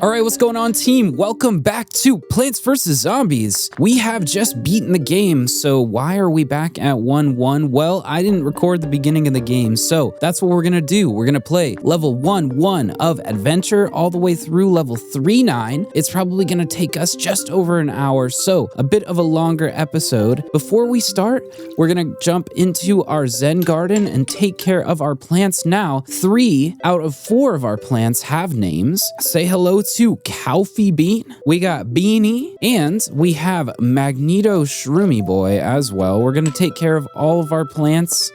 All right, what's going on, team? Welcome back to Plants vs. Zombies. We have just beaten the game, so why are we back at 1-1? Well, I didn't record the beginning of the game, so that's what we're gonna do. We're gonna play level 1-1 of Adventure all the way through level 3-9. It's probably gonna take us just over an hour, so a bit of a longer episode. Before we start, we're gonna jump into our Zen Garden and take care of our plants now. 3 out of 4 of our plants have names. Say hello to Coffee Bean, we got Beanie, and we have Magneto Shroomy Boy as well. We're gonna take care of all of our plants,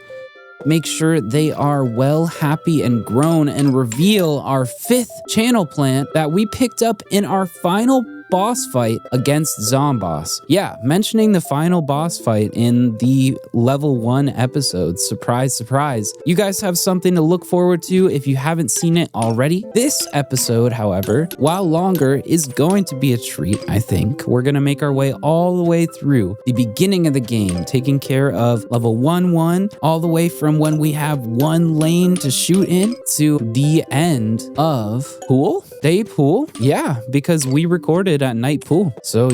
make sure they are well, happy, and grown, and reveal our 5th channel plant that we picked up in our final boss fight against Zomboss. Yeah, mentioning the final boss fight in the level 1 episode. Surprise, surprise. You guys have something to look forward to if you haven't seen it already. This episode, however, while longer, is going to be a treat, I think. We're gonna make our way all the way through the beginning of the game, taking care of level 1-1, all the way from when we have 1 lane to shoot in to the end of day pool. Yeah, because we recorded at night pool. So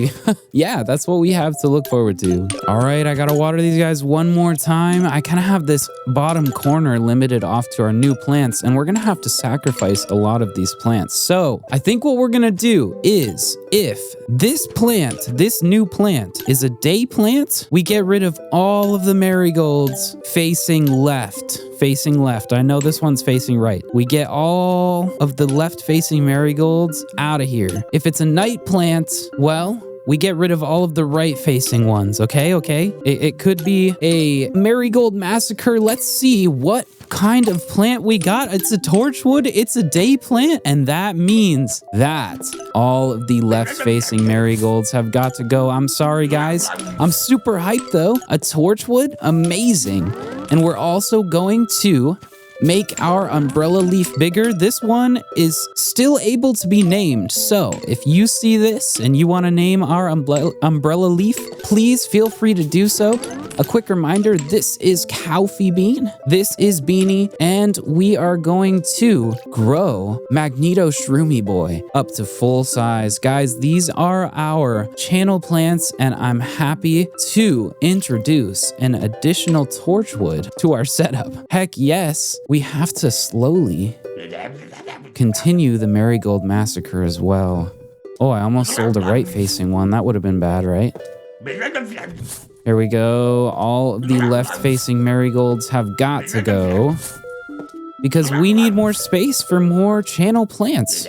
yeah, that's what we have to look forward to. All right, I gotta water these guys one more time. I kind of have this bottom corner limited off to our new plants, and we're gonna have to sacrifice a lot of these plants. So I think what we're gonna do is, if this new plant is a day plant, we get rid of all of the marigolds facing left. I know this one's facing right. We get all of the left-facing marigolds out of here. If it's a night plant, well, we get rid of all of the right-facing ones, okay? It could be a marigold massacre. Let's see what kind of plant we got. It's a torchwood, it's a day plant, and that means that all of the left-facing marigolds have got to go. I'm sorry, guys. I'm super hyped, though. A torchwood, amazing. And we're also going to make our umbrella leaf bigger. This one is still able to be named. So if you see this and you want to name our umbrella leaf, please feel free to do so. A quick reminder, this is Coffee Bean, this is Beanie, and we are going to grow Magneto Shroomy Boy up to full size. Guys, these are our channel plants, and I'm happy to introduce an additional torchwood to our setup. Heck yes, we have to slowly continue the marigold massacre as well. Oh, I almost sold a right-facing one. That would have been bad, right? Here we go. All of the left-facing marigolds have got to go because we need more space for more channel plants.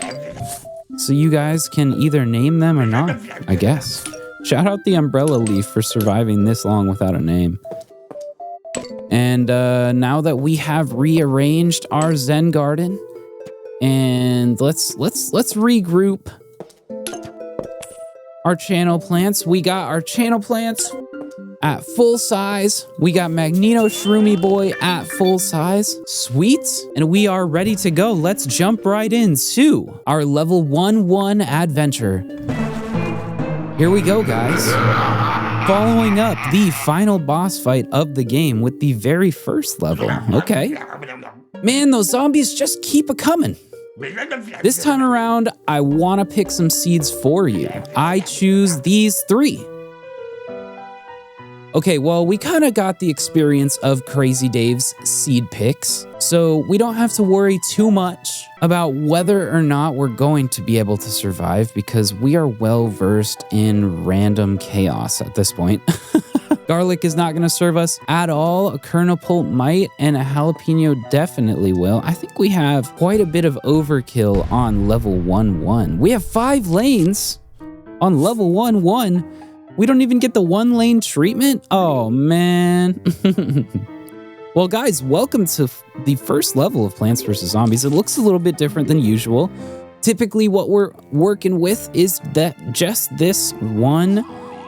So you guys can either name them or not, I guess. Shout out the umbrella leaf for surviving this long without a name. And now that we have rearranged our Zen Garden, and let's regroup our channel plants. We got our channel plants at full size. We got Magneto Shroomy Boy at full size. Sweet. And we are ready to go. Let's jump right into our level 1-1 adventure. Here we go, guys. Following up the final boss fight of the game with the very first level. Okay. Man, those zombies just keep a-coming. This time around, I want to pick some seeds for you. I choose these 3. Okay, well, we kind of got the experience of Crazy Dave's seed picks, so we don't have to worry too much about whether or not we're going to be able to survive because we are well versed in random chaos at this point. Garlic is not going to serve us at all. A kernel pulp might, and a jalapeno definitely will. I think we have quite a bit of overkill on level 1-1. We have 5 lanes on level 1-1. We don't even get the 1 lane treatment? Oh, man. Well, guys, welcome to the first level of Plants vs. Zombies. It looks a little bit different than usual. Typically, what we're working with is that just this 1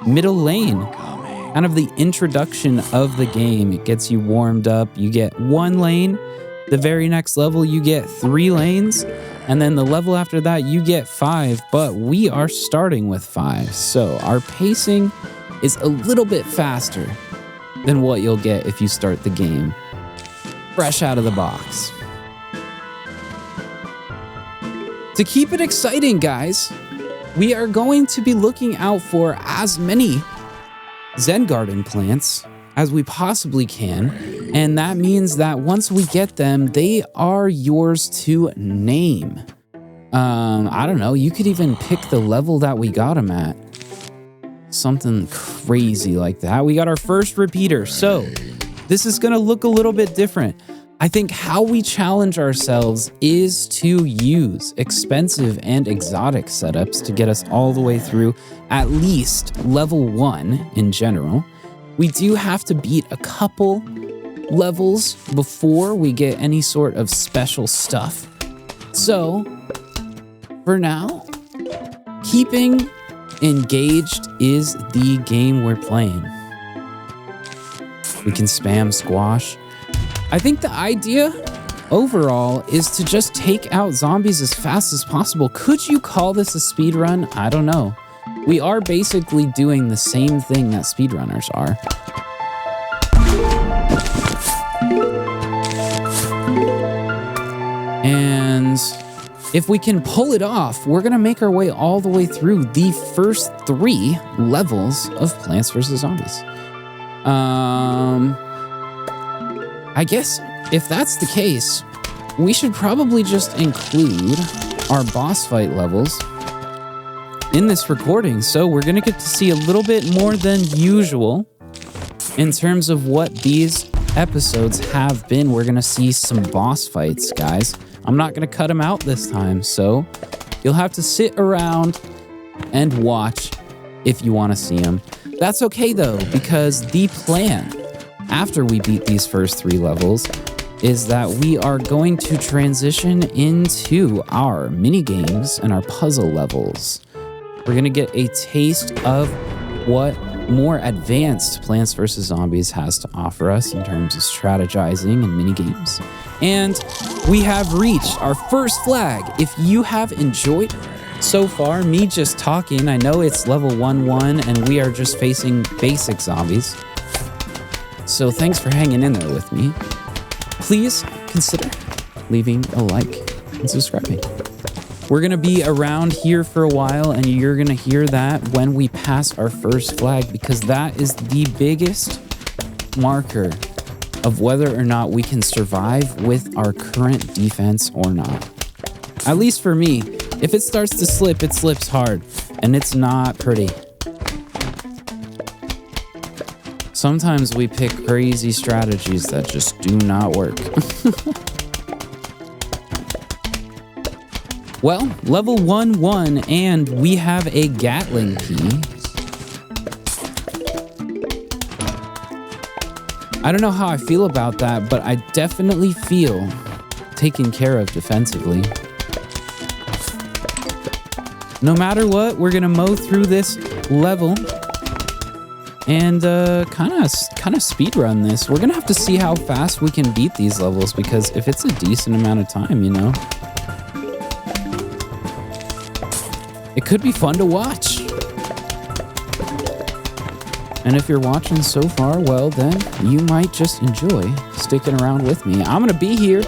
middle lane. Kind of the introduction of the game. It gets you warmed up. You get 1 lane. The very next level, you get 3 lanes. And then the level after that, you get 5, but we are starting with 5. So our pacing is a little bit faster than what you'll get if you start the game fresh out of the box. To keep it exciting, guys, we are going to be looking out for as many Zen Garden plants as we possibly can. And that means that once we get them, they are yours to name. I don't know, you could even pick the level that we got them at. Something crazy like that. We got our first repeater. So this is gonna look a little bit different. I think how we challenge ourselves is to use expensive and exotic setups to get us all the way through at least level 1 in general. We do have to beat a couple levels before we get any sort of special stuff. So, for now, keeping engaged is the game we're playing. We can spam squash. I think the idea overall is to just take out zombies as fast as possible. Could you call this a speed run? I don't know. We are basically doing the same thing that speedrunners are. And if we can pull it off, we're gonna make our way all the way through the first 3 levels of Plants vs. Zombies. I guess if that's the case, we should probably just include our boss fight levels in this recording. So we're gonna get to see a little bit more than usual in terms of what these episodes have been. We're gonna see some boss fights, guys. I'm not gonna cut them out this time, so you'll have to sit around and watch if you wanna see them. That's okay though, because the plan after we beat these first 3 levels is that we are going to transition into our mini games and our puzzle levels. We're gonna get a taste of what more advanced Plants vs. Zombies has to offer us in terms of strategizing and mini games. And we have reached our first flag. If you have enjoyed so far me just talking, I know it's level 1-1 and we are just facing basic zombies. So thanks for hanging in there with me. Please consider leaving a like and subscribing. We're gonna be around here for a while and you're gonna hear that when we pass our first flag, because that is the biggest marker of whether or not we can survive with our current defense or not. At least for me, if it starts to slip, it slips hard and it's not pretty. Sometimes we pick crazy strategies that just do not work. Well, level 1-1, and we have a Gatling key. I don't know how I feel about that, but I definitely feel taken care of defensively. No matter what, we're gonna mow through this level and kind of speed run this. We're gonna have to see how fast we can beat these levels, because if it's a decent amount of time, you know, it could be fun to watch. And if you're watching so far, well then, you might just enjoy sticking around with me. I'm gonna be here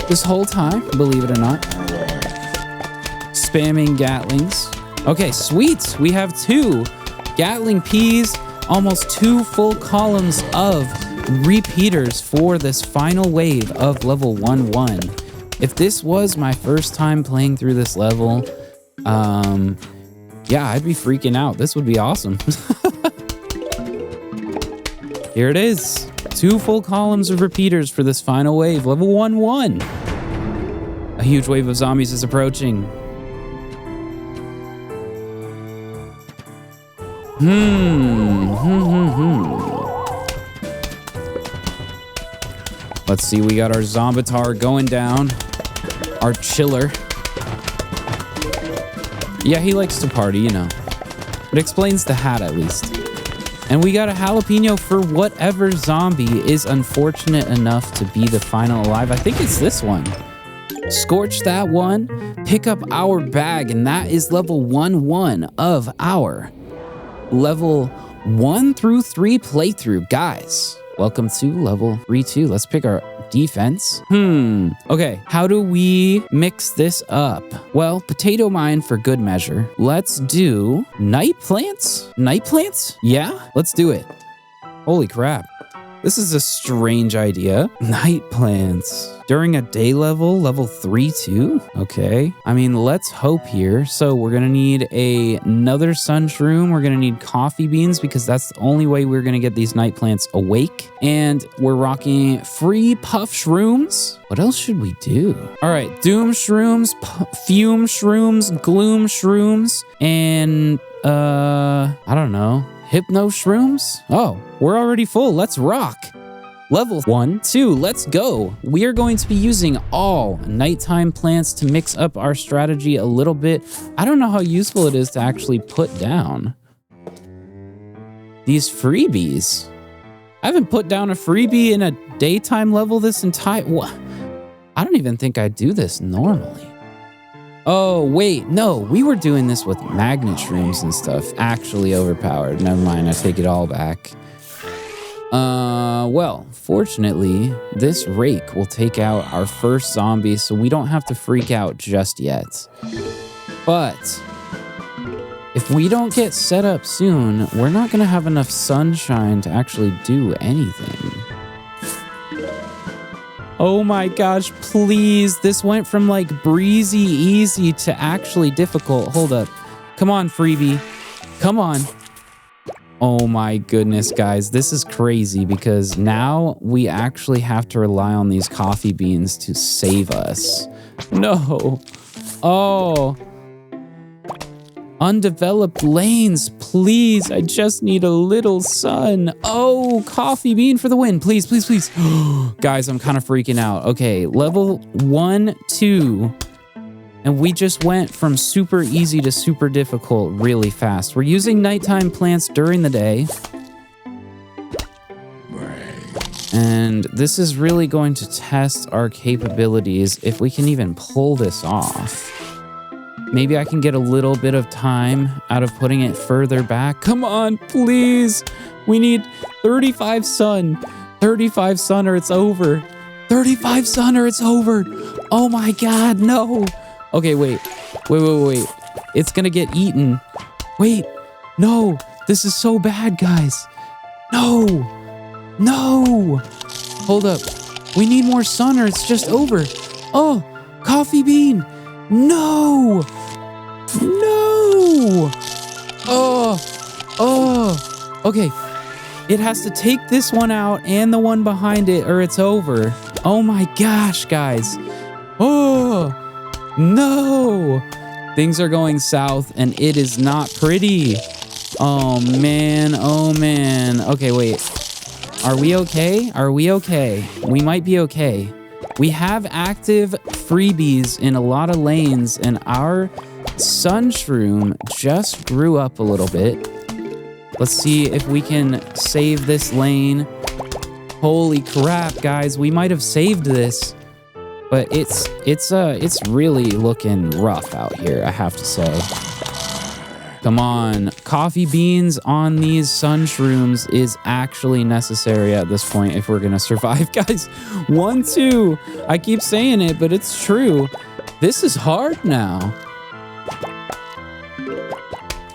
this whole time, believe it or not. Spamming Gatlings. Okay, sweet. We have 2 Gatling Ps, almost 2 full columns of repeaters for this final wave of level 1-1. If this was my first time playing through this level, yeah, I'd be freaking out. This would be awesome. Here it is. 2 full columns of repeaters for this final wave, level 1-1. A huge wave of zombies is approaching. Let's see, we got our Zombitar going down. Our chiller. Yeah, he likes to party, you know. It explains the hat, at least. And we got a jalapeno for whatever zombie is unfortunate enough to be the final alive. I think it's this one. Scorch that one, pick up our bag, and that is level 1-1 of our level 1 through 3 playthrough. Guys, welcome to level 3-2. Let's pick our defense. Okay, how do we mix this up? Well, potato mine for good measure. Let's do night plants? Night plants? Yeah, let's do it. Holy crap. This is a strange idea. Night plants. During a day level, level 3 too? Okay. I mean, let's hope here. So we're gonna need another sun shroom. We're gonna need coffee beans because that's the only way we're gonna get these night plants awake. And we're rocking free puff shrooms. What else should we do? All right, doom shrooms, fume shrooms, gloom shrooms, and I don't know. Hypno shrooms? Oh, we're already full. Let's rock. Level 1, 2, let's go. We are going to be using all nighttime plants to mix up our strategy a little bit. I don't know how useful it is to actually put down these freebies. I haven't put down a freebie in a daytime level this entire... I don't even think I do this normally. Oh, wait, no, we were doing this with magnet shrooms and stuff. Actually overpowered. Never mind, I take it all back. Well, fortunately, this rake will take out our first zombie, so we don't have to freak out just yet. But if we don't get set up soon, we're not gonna have enough sunshine to actually do anything. Oh my gosh, please. This went from like breezy easy to actually difficult. Hold up. Come on, freebie. Come on. Oh my goodness, guys. This is crazy because now we actually have to rely on these coffee beans to save us. No. Oh. Undeveloped lanes, please. I just need a little sun. Oh, coffee bean for the win. Please, please, please. Guys, I'm kind of freaking out. Okay, level 1, 2. And we just went from super easy to super difficult really fast. We're using nighttime plants during the day. And this is really going to test our capabilities if we can even pull this off. Maybe I can get a little bit of time out of putting it further back. Come on, please. We need 35 sun. 35 sun or it's over. 35 sun or it's over. Oh my God, no. Okay, wait. It's gonna get eaten. Wait, no. This is so bad, guys. No. Hold up. We need more sun or it's just over. Oh, coffee bean. No! Oh! Okay. It has to take this one out and the one behind it or it's over. Oh my gosh, guys. Oh! No! Things are going south and it is not pretty. Oh man. Okay, wait. Are we okay? We might be okay. We have active freebies in a lot of lanes, and our sun shroom just grew up a little bit. Let's see if we can save this lane. Holy crap, guys, we might have saved this, but it's really looking rough out here, I have to say. Come on, coffee beans on these sun shrooms is actually necessary at this point if we're gonna survive, guys. 1, 2, I keep saying it, but it's true. This is hard now.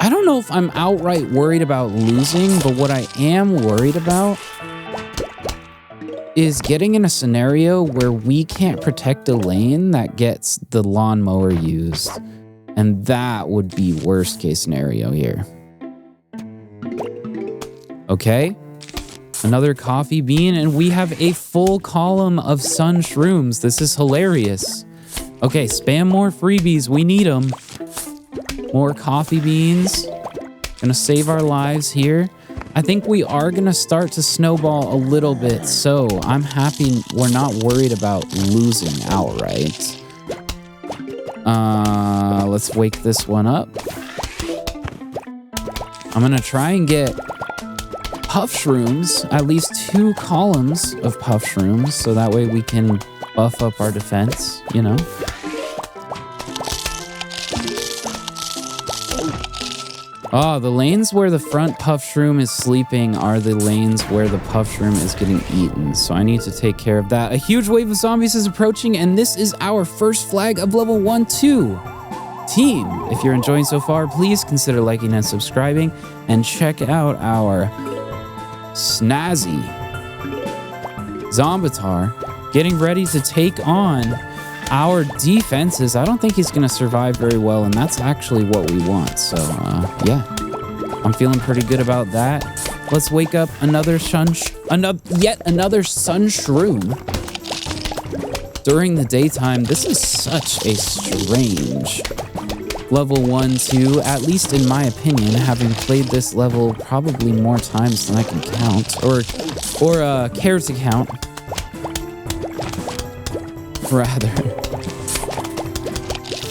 I don't know if I'm outright worried about losing, but what I am worried about is getting in a scenario where we can't protect a lane that gets the lawnmower used. And that would be worst case scenario here. Okay. Another coffee bean, and we have a full column of sun shrooms. This is hilarious. Okay, spam more freebies. We need them. More coffee beans. Gonna save our lives here. I think we are gonna start to snowball a little bit, so I'm happy we're not worried about losing outright. Let's wake this one up. I'm gonna try and get puff shrooms, at least 2 columns of puff shrooms, so that way we can buff up our defense, you know? Oh, the lanes where the front puff shroom is sleeping are the lanes where the puff shroom is getting eaten. So I need to take care of that. A huge wave of zombies is approaching, and this is our first flag of level 1-2. Team, if you're enjoying so far, please consider liking and subscribing, and check out our snazzy Zombitar getting ready to take on our defenses. I don't think he's going to survive very well, and that's actually what we want. So, yeah, I'm feeling pretty good about that. Let's wake up yet another sun shroom. During the daytime, this is such a strange level 1-2, at least in my opinion, having played this level probably more times than I can count, or care to count, rather.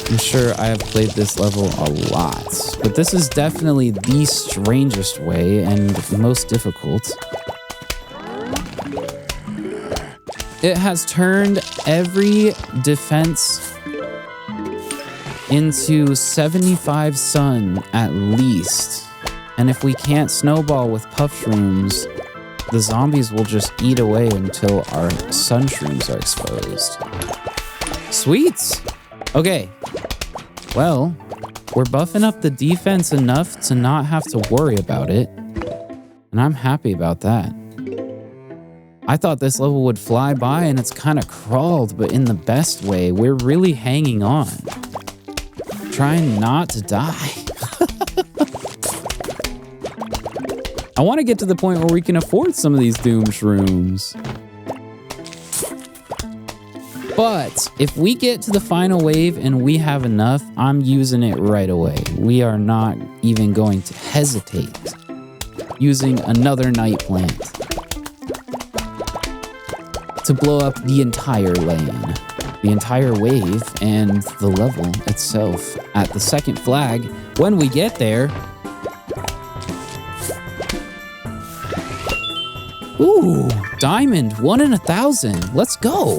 I'm sure I have played this level a lot, but this is definitely the strangest way and most difficult. It has turned every defense into 75 sun at least. And if we can't snowball with puff shrooms, the zombies will just eat away until our sun shrooms are exposed. Sweet! Okay. Well, we're buffing up the defense enough to not have to worry about it. And I'm happy about that. I thought this level would fly by and it's kind of crawled, but in the best way. We're really hanging on. Trying not to die. I want to get to the point where we can afford some of these Doom Shrooms. But if we get to the final wave and we have enough, I'm using it right away. We are not even going to hesitate using another night plant to blow up the entire lane, the entire wave, and the level itself at the second flag when we get there. Ooh, diamond, 1 in 1,000. Let's go.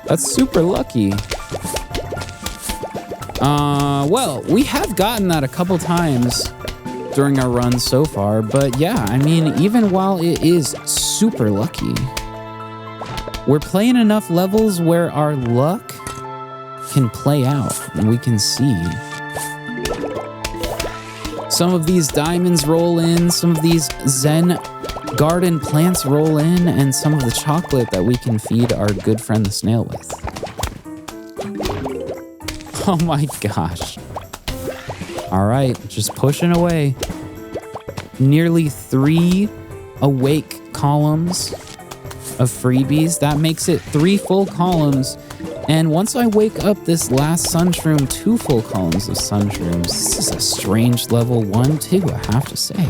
That's super lucky. Well, we have gotten that a couple times during our run so far, but yeah, I mean, even while it is super lucky, we're playing enough levels where our luck can play out and we can see. Some of these diamonds roll in, some of these Zen Garden plants roll in, and some of the chocolate that we can feed our good friend the snail with. Oh my gosh. All right, just pushing away. Nearly 3 awake columns of freebies. That makes it 3 full columns. And once I wake up this last sun shroom, 2 full columns of sun shrooms. This is a strange level 1-2, I have to say.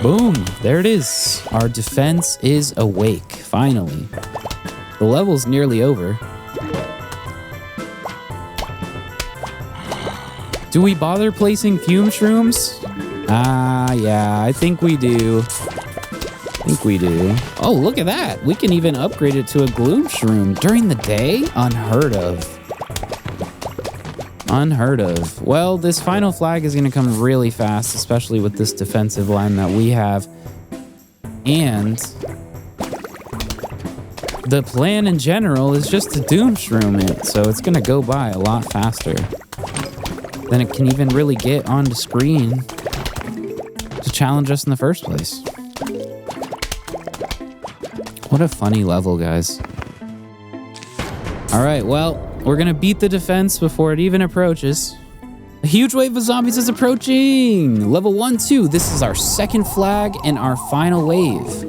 Boom, there it is. Our defense is awake, finally. The level's nearly over. Do we bother placing fume shrooms? Yeah, I think we do. Oh, look at that. We can even upgrade it to a gloom shroom during the day? Unheard of. Unheard of. Well, this final flag is going to come really fast, especially with this defensive line that we have. And the plan in general is just to doom shroom it, so it's going to go by a lot faster than it can even really get onto screen to challenge us in the first place. What a funny level, guys. All right, well, we're going to beat the defense before it even approaches. A huge wave of zombies is approaching. Level 1-2. This is our second flag and our final wave.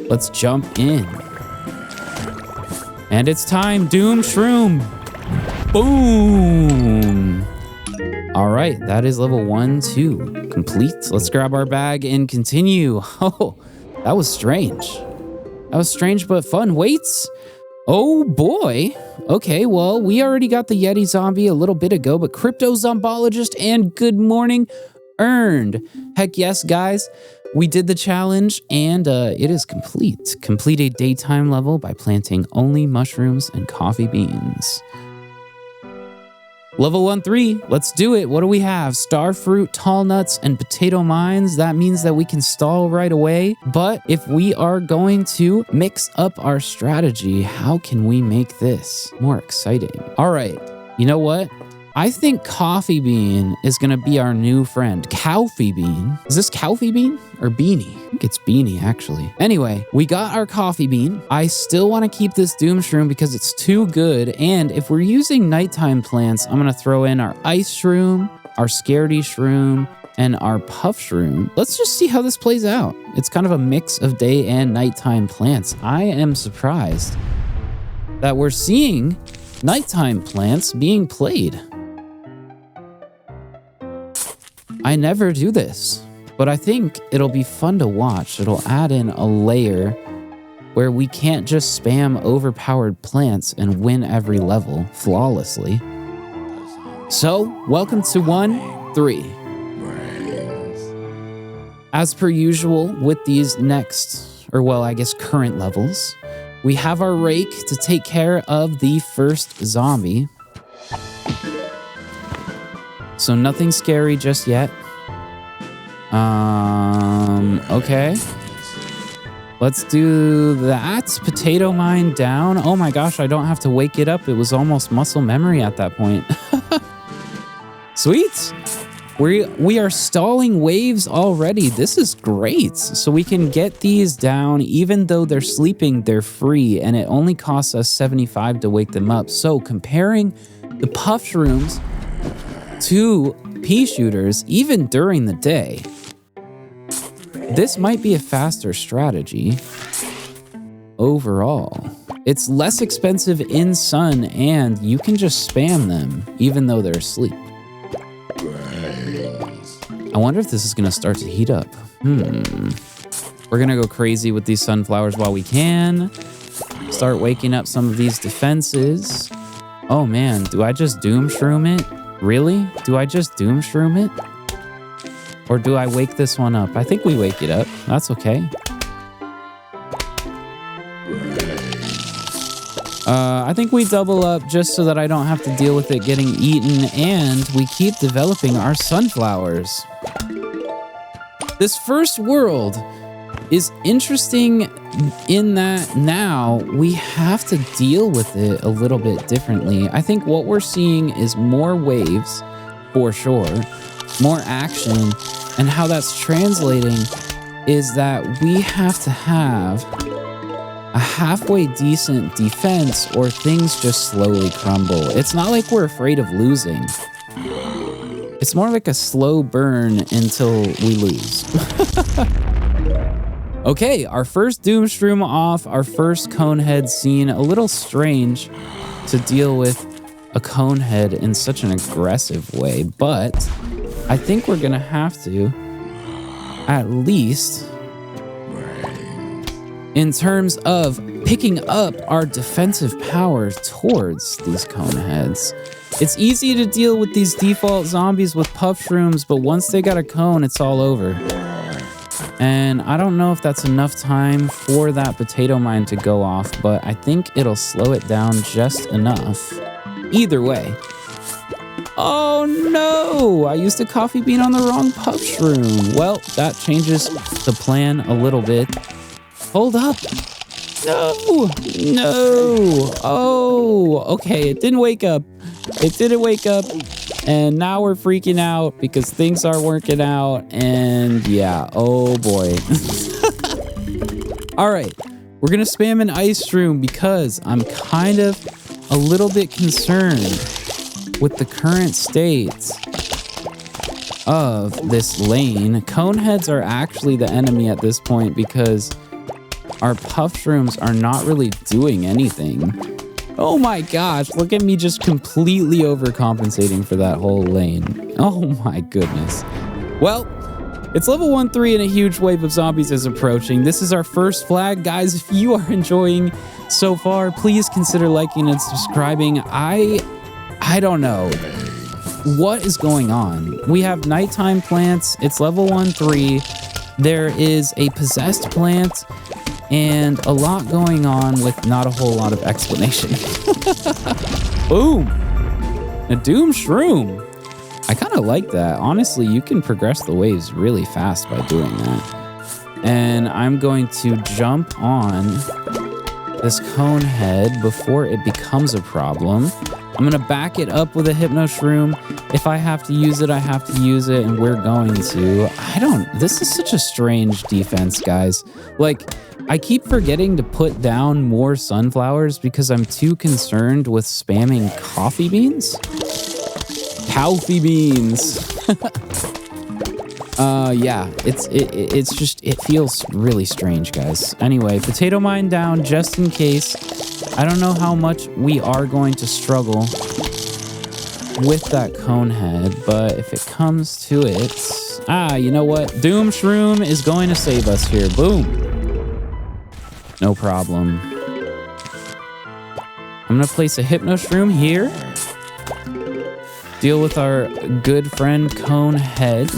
Let's jump in. And it's time. Doom Shroom. Boom. All right, that is level 1-2 complete. Let's grab our bag and continue. Oh, that was strange. That was strange but fun. Waits. Oh boy. Okay, well, we already got the Yeti zombie a little bit ago, but Crypto Zombologist and Good Morning earned. Heck yes, guys. We did the challenge and it is complete. Complete a daytime level by planting only mushrooms and coffee beans. Level 1-3, let's do it. What do we have? Starfruit, tall nuts, and potato mines. That means that we can stall right away. But if we are going to mix up our strategy, how can we make this more exciting? All right, you know what? I think Coffee Bean is gonna be our new friend. Coffee Bean. Is this Coffee Bean or Beanie? I think it's Beanie, actually. Anyway, we got our Coffee Bean. I still wanna keep this Doom Shroom because it's too good. And if we're using nighttime plants, I'm gonna throw in our Ice Shroom, our Scaredy Shroom, and our Puff Shroom. Let's just see how this plays out. It's kind of a mix of day and nighttime plants. I am surprised that we're seeing nighttime plants being played. I never do this, but I think it'll be fun to watch. It'll add in a layer where we can't just spam overpowered plants and win every level flawlessly. So, welcome to 1-3. As per usual with these current levels, we have our rake to take care of the first zombie. So nothing scary just yet. Okay. Let's do that. Potato mine down. Oh my gosh, I don't have to wake it up. It was almost muscle memory at that point. Sweet. We are stalling waves already. This is great. So we can get these down. Even though they're sleeping, they're free. And it only costs us 75 to wake them up. So comparing the Puff Shrooms to pea shooters, even during the day, this might be a faster strategy overall. It's less expensive in sun, and you can just spam them even though they're asleep. I wonder if this is gonna start to heat up. We're gonna go crazy with these sunflowers while we can. Start waking up some of these defenses. Oh man, do I just Doom Shroom it? Really? Do I just Doom Shroom it? Or do I wake this one up? I think we wake it up. That's okay. I think we double up just so that I don't have to deal with it getting eaten, and we keep developing our sunflowers. This first world is interesting in that now we have to deal with it a little bit differently. I think what we're seeing is more waves, for sure, more action, and how that's translating is that we have to have a halfway decent defense or things just slowly crumble. It's not like we're afraid of losing. It's more like a slow burn until we lose. Okay, our first Doom Shroom off, our first Conehead scene. A little strange to deal with a Conehead in such an aggressive way, but I think we're gonna have to, at least in terms of picking up our defensive power towards these Coneheads. It's easy to deal with these default zombies with Puff Shrooms, but once they got a cone, it's all over. And I don't know if that's enough time for that potato mine to go off, but I think it'll slow it down just enough. Either way. Oh no! I used a Coffee Bean on the wrong Puff Shroom. Well, that changes the plan a little bit. Hold up. No! No! Oh, okay, it didn't wake up. It didn't wake up. And now we're freaking out because things aren't working out. And yeah, oh boy. All right, we're gonna spam an Ice Shroom because I'm kind of a little bit concerned with the current state of this lane. Coneheads are actually the enemy at this point because our Puff Shrooms are not really doing anything. Oh my gosh, look at me just completely overcompensating for that whole lane. Oh my goodness. Well, it's level 1-3 and a huge wave of zombies is approaching. This is our first flag. Guys, if you are enjoying so far, please consider liking and subscribing. I don't know. What is going on? We have nighttime plants. It's level 1-3. There is a possessed plant and a lot going on with not a whole lot of explanation. Boom. A doom shroom. I kind of like that. Honestly, you can progress the waves really fast by doing that. And I'm going to jump on this cone head before it becomes a problem. I'm gonna back it up with a Hypno Shroom. If I have to use it, I have to use it, and we're going to. This is such a strange defense, guys. Like, I keep forgetting to put down more sunflowers because I'm too concerned with spamming coffee beans. Coffee beans. Yeah, it's just, it feels really strange, guys. Anyway, potato mine down just in case. I don't know how much we are going to struggle with that cone head, but if it comes to it, you know what? Doom Shroom is going to save us here. Boom. No problem. I'm gonna place a Hypno Shroom here. Deal with our good friend cone head.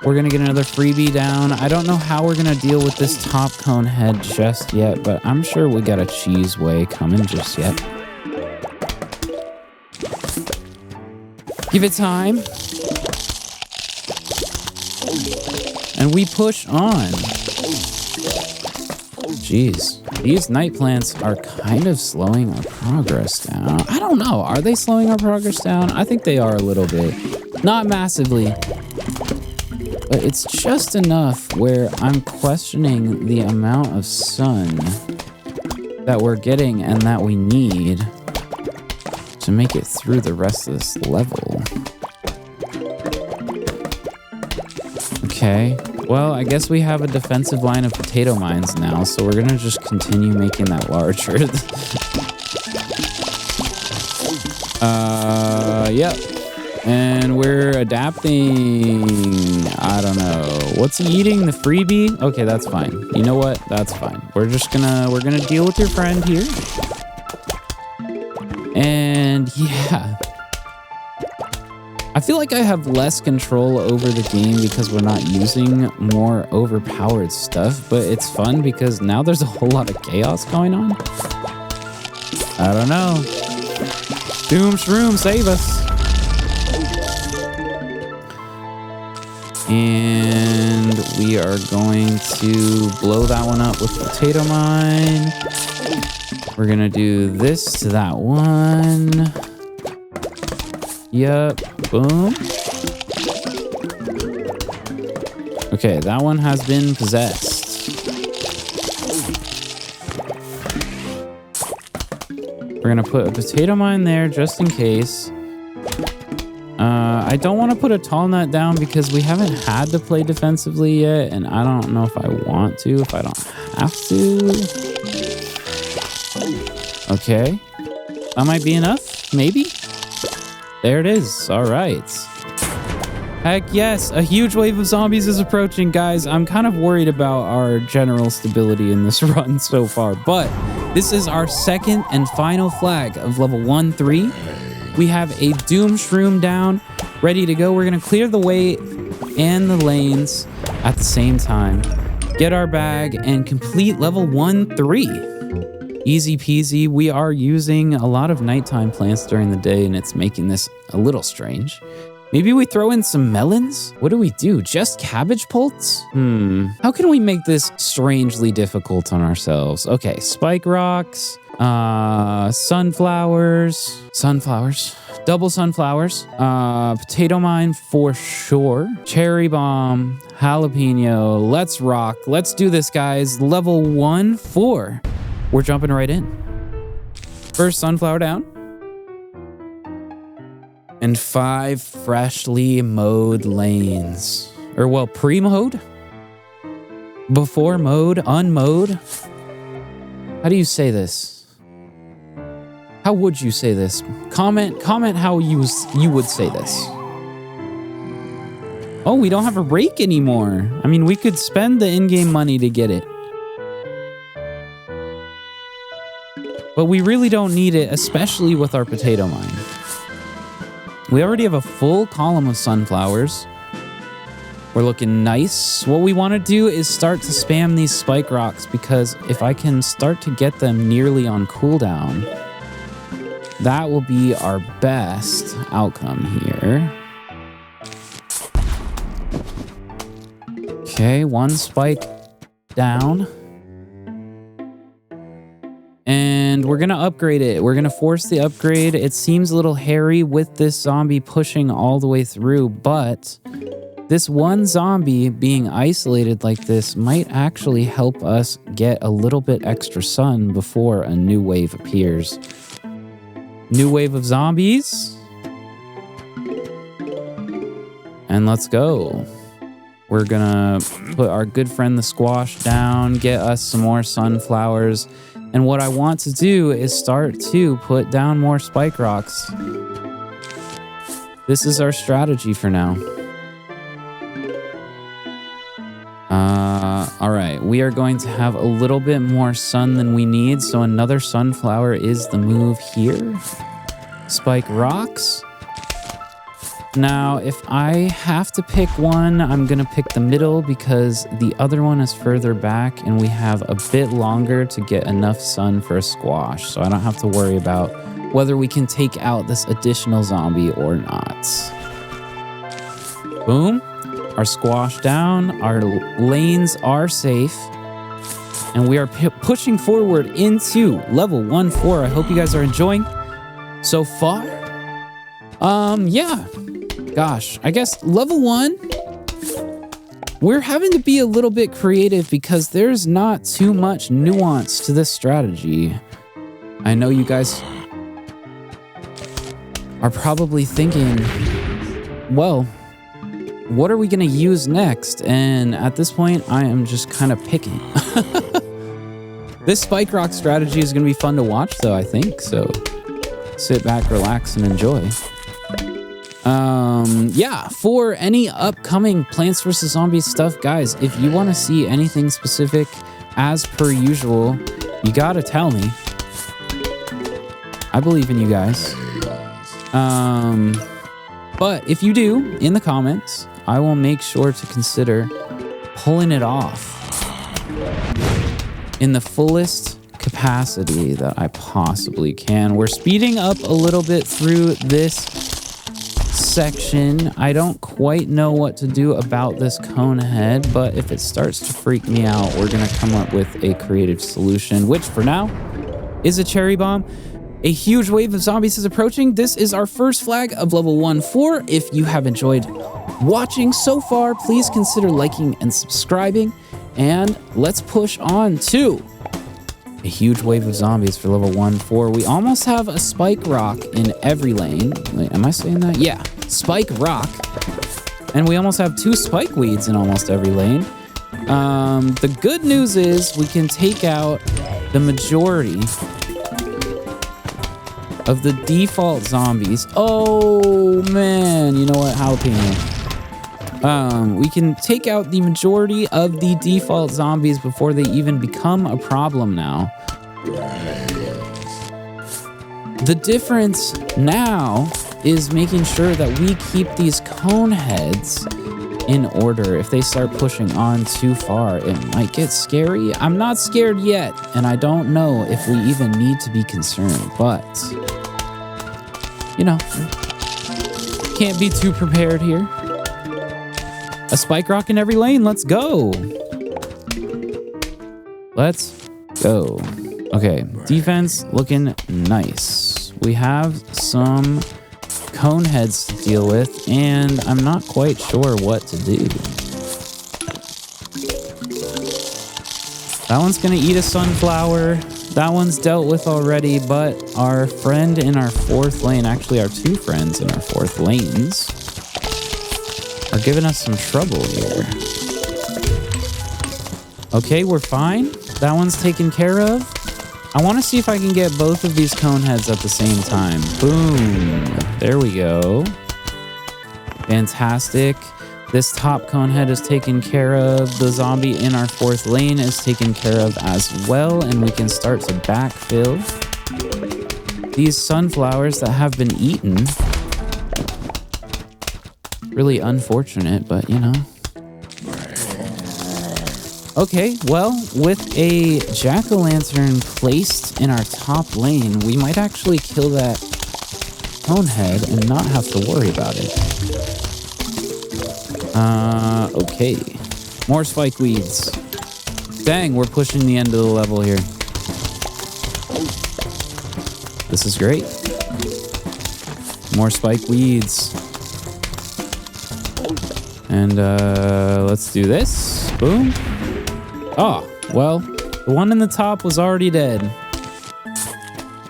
We're gonna get another freebie down. I don't know how we're gonna deal with this top cone head just yet, but I'm sure we got a cheese way coming just yet. Give it time. And we push on. Jeez, these night plants are kind of slowing our progress down. I don't know, are they slowing our progress down? I think they are a little bit. Not massively. But it's just enough where I'm questioning the amount of sun that we're getting and that we need to make it through the rest of this level. Okay, well, I guess we have a defensive line of potato mines now, so we're gonna just continue making that larger. Yep. And we're adapting. I don't know. What's he eating? The freebie? Okay, that's fine. You know what? That's fine. We're gonna deal with your friend here. And yeah. I feel like I have less control over the game because we're not using more overpowered stuff, but it's fun because now there's a whole lot of chaos going on. I don't know. Doom Shroom, save us. And we are going to blow that one up with potato mine. We're gonna do this to that one. Yep, boom. Okay, that one has been possessed. We're gonna put a potato mine there just in case. I don't want to put a tall nut down because we haven't had to play defensively yet, and I don't know if I want to, if I don't have to. Okay. That might be enough, maybe? There it is. All right. Heck yes, a huge wave of zombies is approaching, guys. I'm kind of worried about our general stability in this run so far, but this is our second and final flag of level 1-3. We have a Doom Shroom down, ready to go. We're gonna clear the way and the lanes at the same time. Get our bag and complete level 1-3. Easy peasy. We are using a lot of nighttime plants during the day, and it's making this a little strange. Maybe we throw in some melons? What do we do? Just cabbage pults? How can we make this strangely difficult on ourselves? Okay, spike rocks, sunflowers, double sunflowers, potato mine for sure, cherry bomb, jalapeno. Let's rock. Let's do this, guys. Level 1-4. We're jumping right in. First sunflower down. And 5 freshly mowed lanes. Or, well, pre-mowed? Before mowed? Unmowed? How do you say this? How would you say this? Comment how you would say this. Oh, we don't have a rake anymore. I mean, we could spend the in-game money to get it. But we really don't need it, especially with our potato mine. We already have a full column of sunflowers. We're looking nice. What we want to do is start to spam these spike rocks, because if I can start to get them nearly on cooldown, that will be our best outcome here. Okay, one spike down. And we're going to upgrade it. We're going to force the upgrade. It seems a little hairy with this zombie pushing all the way through, but this one zombie being isolated like this might actually help us get a little bit extra sun before a new wave appears. New wave of zombies. And let's go. We're gonna put our good friend the squash down, get us some more sunflowers. And what I want to do is start to put down more spike rocks. This is our strategy for now. All right, we are going to have a little bit more sun than we need. So another sunflower is the move here. Spike rocks. Now, if I have to pick one, I'm going to pick the middle because the other one is further back and we have a bit longer to get enough sun for a squash. So I don't have to worry about whether we can take out this additional zombie or not. Boom. Our squash down. Our lanes are safe. And we are pushing forward into level 1-4. I hope you guys are enjoying so far. Yeah. Gosh, I guess level 1, we're having to be a little bit creative because there's not too much nuance to this strategy. I know you guys are probably thinking, well, what are we going to use next? And at this point, I am just kind of picking. This spike rock strategy is going to be fun to watch, though, I think. So sit back, relax, and enjoy. Yeah, for any upcoming Plants vs. Zombies stuff, guys, if you want to see anything specific, as per usual, you gotta tell me. I believe in you guys. But if you do, in the comments, I will make sure to consider pulling it off in the fullest capacity that I possibly can. We're speeding up a little bit through this section. I don't quite know what to do about this cone head, but if it starts to freak me out, we're gonna come up with a creative solution, which for now is a cherry bomb. A huge wave of zombies is approaching. This is our first flag of level 1-4. If you have enjoyed watching so far, please consider liking and subscribing, and let's push on to a huge wave of zombies for level 1-4. We almost have a spike rock in every lane. Wait, am I saying that? Yeah, spike rock. And we almost have 2 spike weeds in almost every lane. The good news is we can take out the majority of the default zombies. Oh man, you know what? Jalapeno. We can take out the majority of the default zombies before they even become a problem now. The difference now is making sure that we keep these cone heads in order. If they start pushing on too far, it might get scary. I'm not scared yet, and I don't know if we even need to be concerned, but you know, can't be too prepared here. A spike rock in every lane. Let's go. Let's go. Okay, defense looking nice. We have some cone heads to deal with, and I'm not quite sure what to do. That one's gonna eat a sunflower. That one's dealt with already, but our friend in our 4th lane, actually our 2 friends in our 4th lanes, are giving us some trouble here. Okay, we're fine. That one's taken care of. I want to see if I can get both of these cone heads at the same time. Boom. There we go. Fantastic. This top cone head is taken care of. The zombie in our 4th lane is taken care of as well, and we can start to backfill these sunflowers that have been eaten. Really unfortunate, but you know. Okay, well, with a jack-o'-lantern placed in our top lane, we might actually kill that Conehead and not have to worry about it. Okay. More spike weeds. Dang, we're pushing the end of the level here. This is great. More spike weeds. And let's do this. Boom. Oh, well, the one in the top was already dead.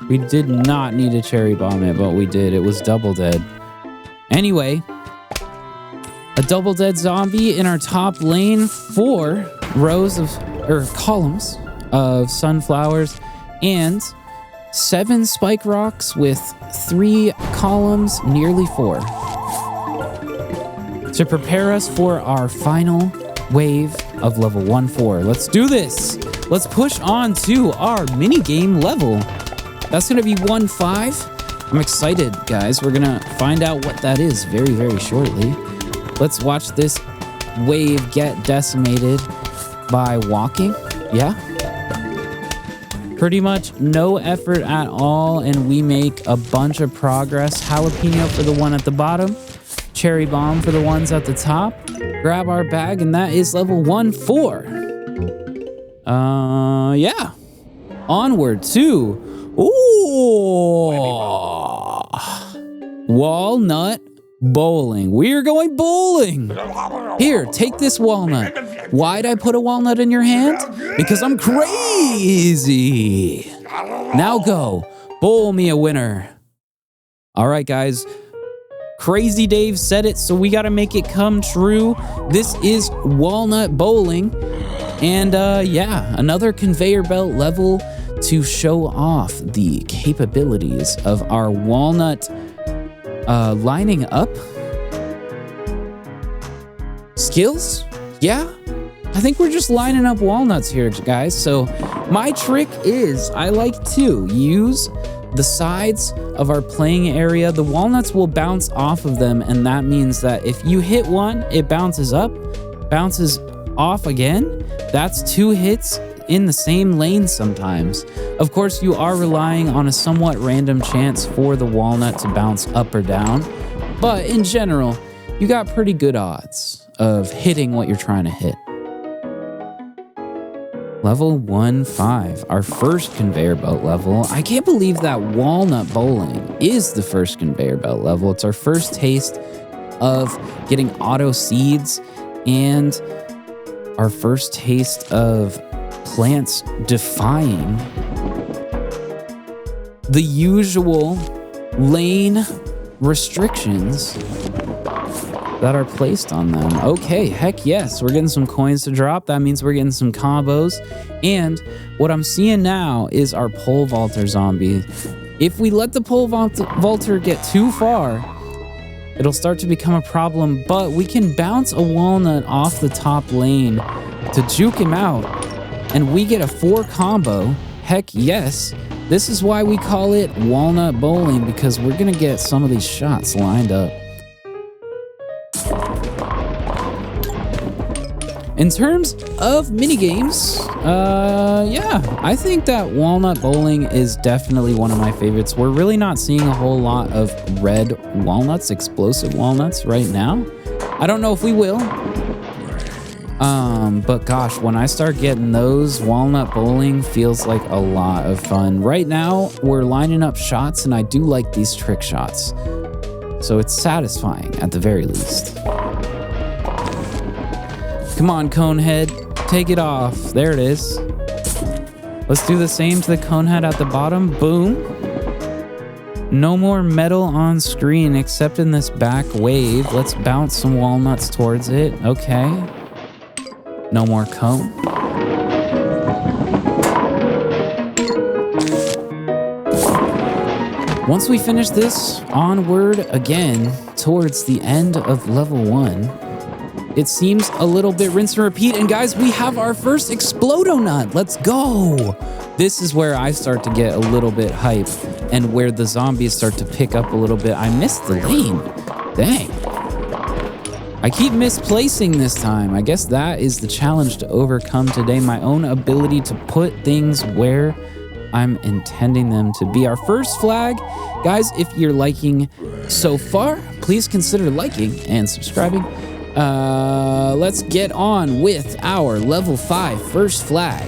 We did not need to cherry bomb it, but we did. It was double dead. Anyway, a double dead zombie in our top lane, 4 rows of, or columns of sunflowers, and 7 spike rocks with 3 columns, nearly 4. To prepare us for our final wave of level 1-4. Let's do this. Let's push on to our mini game level. That's going to be 1-5. I'm excited, guys. We're going to find out what that is very, very shortly. Let's watch this wave get decimated by walking. Yeah. Pretty much no effort at all, and we make a bunch of progress. Jalapeno for the one at the bottom. Cherry bomb for the ones at the top. Grab our bag, and that is level 1-4. Yeah. Onward to Walnut Bowling. We're going bowling. Here, take this walnut. Why'd I put a walnut in your hand? Because I'm crazy. Now go. Bowl me a winner. All right, guys. Crazy Dave said it, so we got to make it come true. This is Walnut Bowling. And yeah, another conveyor belt level to show off the capabilities of our walnut lining up skills. Yeah, I think we're just lining up walnuts here, guys. So my trick is I like to use the sides of our playing area. The walnuts will bounce off of them, and that means that if you hit one, it bounces up, bounces off again. That's 2 hits in the same lane sometimes. Of course, you are relying on a somewhat random chance for the walnut to bounce up or down, but in general, you got pretty good odds of hitting what you're trying to hit. Level 1-5, our first conveyor belt level. I can't believe that Walnut Bowling is the first conveyor belt level. It's our first taste of getting auto seeds and our first taste of plants defying the usual lane restrictions that are placed on them. Okay, heck yes, we're getting some coins to drop. That means we're getting some combos. And what I'm seeing now is our pole vaulter zombie. If we let the pole vaulter get too far, it'll start to become a problem, but we can bounce a walnut off the top lane to juke him out, and we get a 4 combo. Heck yes. This is why we call it Walnut Bowling, because we're gonna get some of these shots lined up. In terms of minigames, yeah, I think that Walnut Bowling is definitely one of my favorites. We're really not seeing a whole lot of red walnuts, explosive walnuts right now. I don't know if we will. But gosh, when I start getting those, Walnut Bowling feels like a lot of fun. Right now, we're lining up shots, and I do like these trick shots. So it's satisfying at the very least. Come on, Conehead. Take it off. There it is. Let's do the same to the Conehead at the bottom. Boom. No more metal on screen except in this back wave. Let's bounce some walnuts towards it. Okay. No more cone. Once we finish this, onward again towards the end of level 1. It seems a little bit rinse and repeat. And guys, we have our first Explodonut. Let's go. This is where I start to get a little bit hype and where the zombies start to pick up a little bit. I missed the lane. Dang. I keep misplacing this time. I guess that is the challenge to overcome today. My own ability to put things where I'm intending them to be. Our first flag, guys, if you're liking so far, please consider liking and subscribing. Let's get on with our level 5 first flag.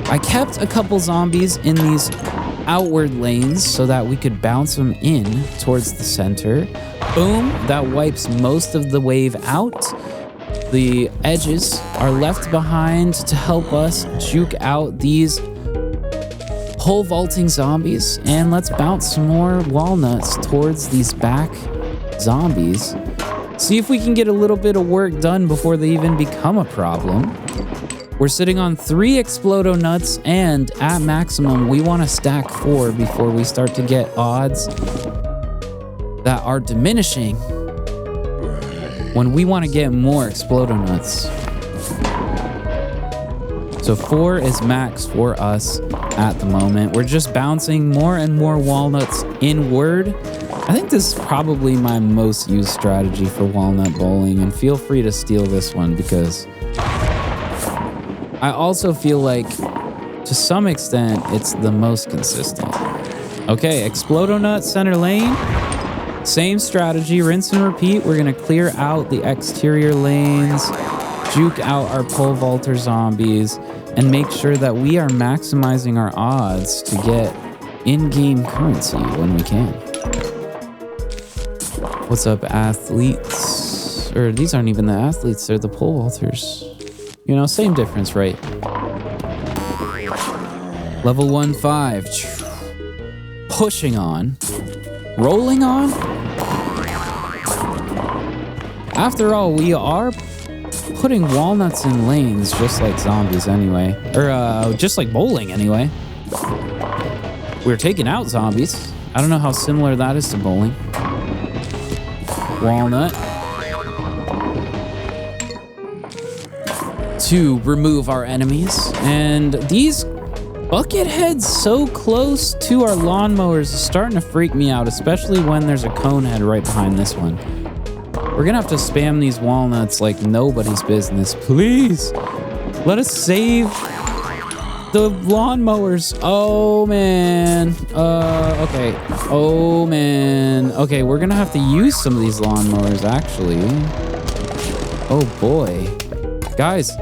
I kept a couple zombies in these outward lanes so that we could bounce them in towards the center. Boom, that wipes most of the wave out. The edges are left behind to help us juke out these pole vaulting zombies. And let's bounce some more walnuts towards these back zombies. See if we can get a little bit of work done before they even become a problem. We're sitting on 3 Explodo nuts, and at maximum, we want to stack 4 before we start to get odds that are diminishing when we want to get more Explodo nuts. So 4 is max for us at the moment. We're just bouncing more and more walnuts inward. I think this is probably my most used strategy for Walnut Bowling, and feel free to steal this one because I also feel like, to some extent, it's the most consistent. Okay, Explodo Nut, center lane. Same strategy, rinse and repeat. We're gonna clear out the exterior lanes, juke out our pole vaulter zombies, and make sure that we are maximizing our odds to get in-game currency when we can. What's up, athletes? Or these aren't even the athletes, they're the pole vaulters. You know, same difference, right? Level 1-5. Pushing on. Rolling on. After all, we are putting walnuts in lanes just like zombies anyway. Or, just like bowling anyway. We're taking out zombies. I don't know how similar that is to bowling. Walnut. To remove our enemies, and these bucket heads so close to our lawnmowers is starting to freak me out, especially when there's a cone head right behind this one. We're gonna have to spam these walnuts like nobody's business. Please let us save the lawnmowers. Oh man. Okay. Oh man. Okay, we're gonna have to use some of these lawnmowers actually. Oh boy. Guys,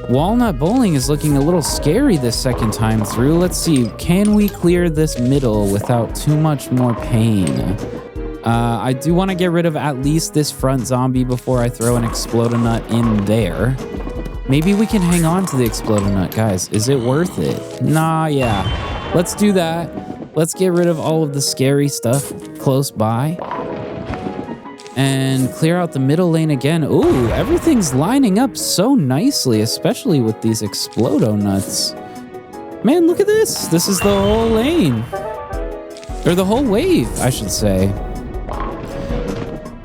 Walnut Bowling is looking a little scary this second time through. Let's see, can we clear this middle without too much more pain? I do want to get rid of at least this front zombie before I throw an Explodo Nut in there. Maybe we can hang on to the Explodo Nut, guys. Is it worth it? Nah, yeah. Let's do that. Let's get rid of all of the scary stuff close by. And clear out the middle lane again. Ooh, everything's lining up so nicely, especially with these Explodo Nuts. Man, look at this. This is the whole lane. Or the whole wave, I should say.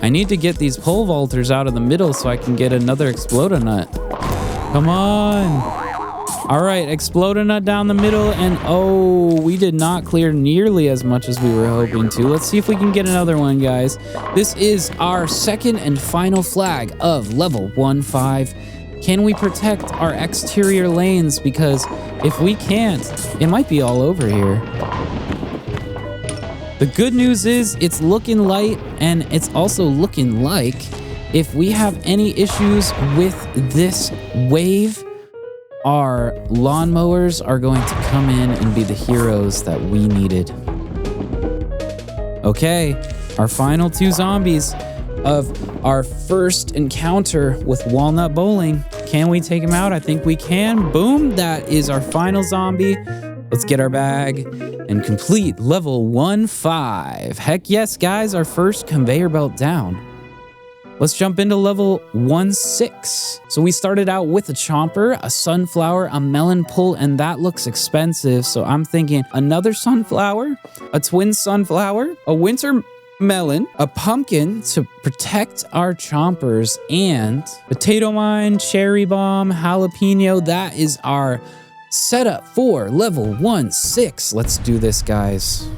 I need to get these pole vaulters out of the middle so I can get another Explodo Nut. Come on. All right, Explodo Nut down the middle, and oh, we did not clear nearly as much as we were hoping to. Let's see if we can get another one, guys. This is our second and final flag of level 1-5. Can we protect our exterior lanes? Because if we can't, it might be all over here. The good news is it's looking light, and it's also looking like if we have any issues with this wave, our lawnmowers are going to come in and be the heroes that we needed. Okay, our final 2 zombies of our first encounter with Walnut Bowling. Can we take him out? I think we can. Boom, that is our final zombie. Let's get our bag and complete level 1-5. Heck yes, guys, our first conveyor belt down. Let's jump into level 1-6. So we started out with a chomper, a sunflower, a melon pull, and that looks expensive. So I'm thinking another sunflower, a twin sunflower, a winter melon, a pumpkin to protect our chompers, and potato mine, cherry bomb, jalapeno. That is our setup for level 1-6. Let's do this, guys.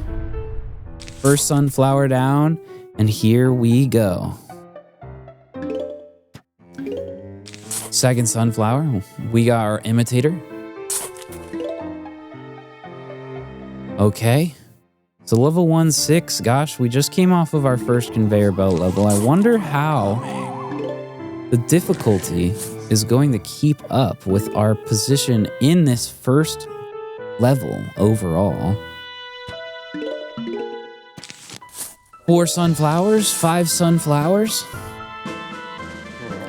First sunflower down, and here we go. Second sunflower. We got our imitator. Okay. So level 1-6. Gosh, we just came off of our first conveyor belt level. I wonder how the difficulty is going to keep up with our position in this first level overall. 4 sunflowers, 5 sunflowers.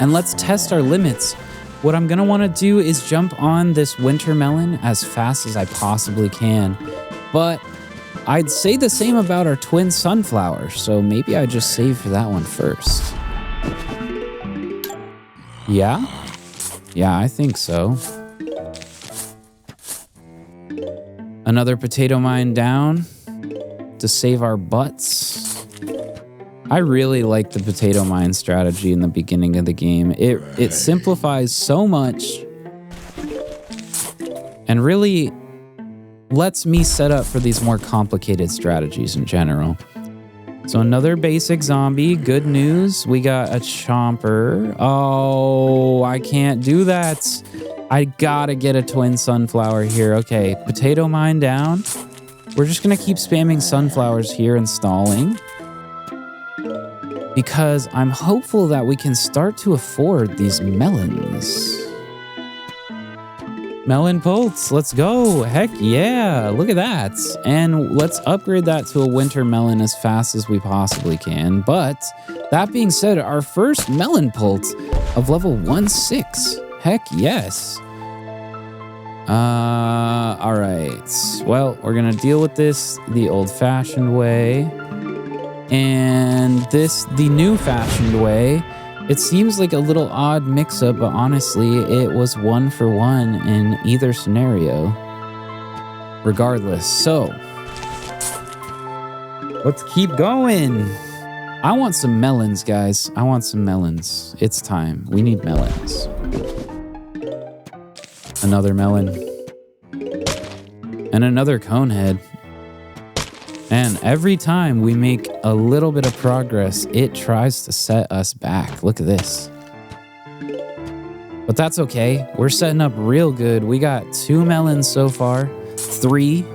And let's test our limits. What I'm gonna wanna do is jump on this winter melon as fast as I possibly can. But I'd say the same about our twin sunflower, so maybe I just save for that one first. Yeah? Yeah, I think so. Another potato mine down to save our butts. I really like the potato mine strategy in the beginning of the game. It simplifies so much and really lets me set up for these more complicated strategies in general. So another basic zombie. Good news. We got a chomper. Oh, I can't do that. I gotta get a twin sunflower here. Okay, potato mine down. We're just gonna keep spamming sunflowers here and stalling, because I'm hopeful that we can start to afford these melons. Melon pulse, let's go. Heck yeah, look at that. And let's upgrade that to a winter melon as fast as we possibly can. But that being said, our first melon pulse of level 1-6. Heck yes. All right. Well, we're gonna deal with this the old-fashioned way. And this the new-fashioned way. It seems like a little odd mix-up, but honestly, it was 1 for 1 in either scenario. Regardless, so let's keep going. I want some melons, guys. I want some melons. It's time. We need melons. Another melon. And another cone head. And every time we make a little bit of progress, it tries to set us back. Look at this. But that's okay. We're setting up real good. We got 2 melons so far, 3,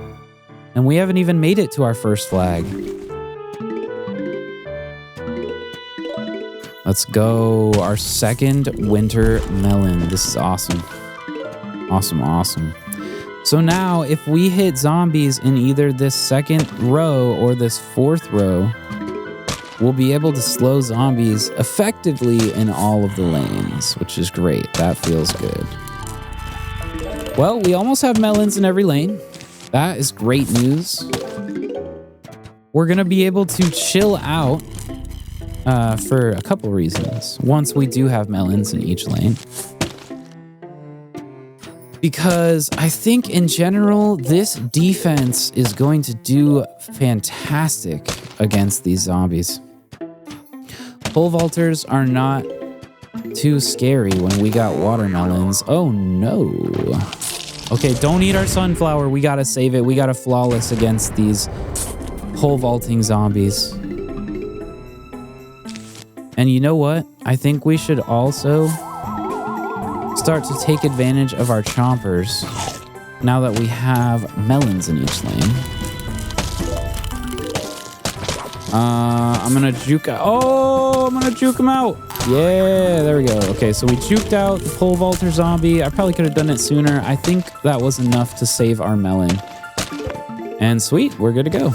and we haven't even made it to our first flag. Let's go. Our second winter melon. This is awesome. Awesome, awesome. So now, if we hit zombies in either this second row or this fourth row, we'll be able to slow zombies effectively in all of the lanes, which is great. That feels good. Well, we almost have melons in every lane. That is great news. We're going to be able to chill out for a couple reasons. Once we do have melons in each lane. Because I think in general, this defense is going to do fantastic against these zombies. Pole vaulters are not too scary when we got watermelons. Oh no. Okay, don't eat our sunflower. We gotta save it. We gotta flawless against these pole vaulting zombies. And you know what? I think we should also start to take advantage of our chompers now that we have melons in each lane. I'm gonna juke out. Oh, I'm gonna juke him out. Yeah, there we go. Okay, so we juked out the pole vaulter zombie. I probably could have done it sooner. I think that was enough to save our melon. And sweet, we're good to go.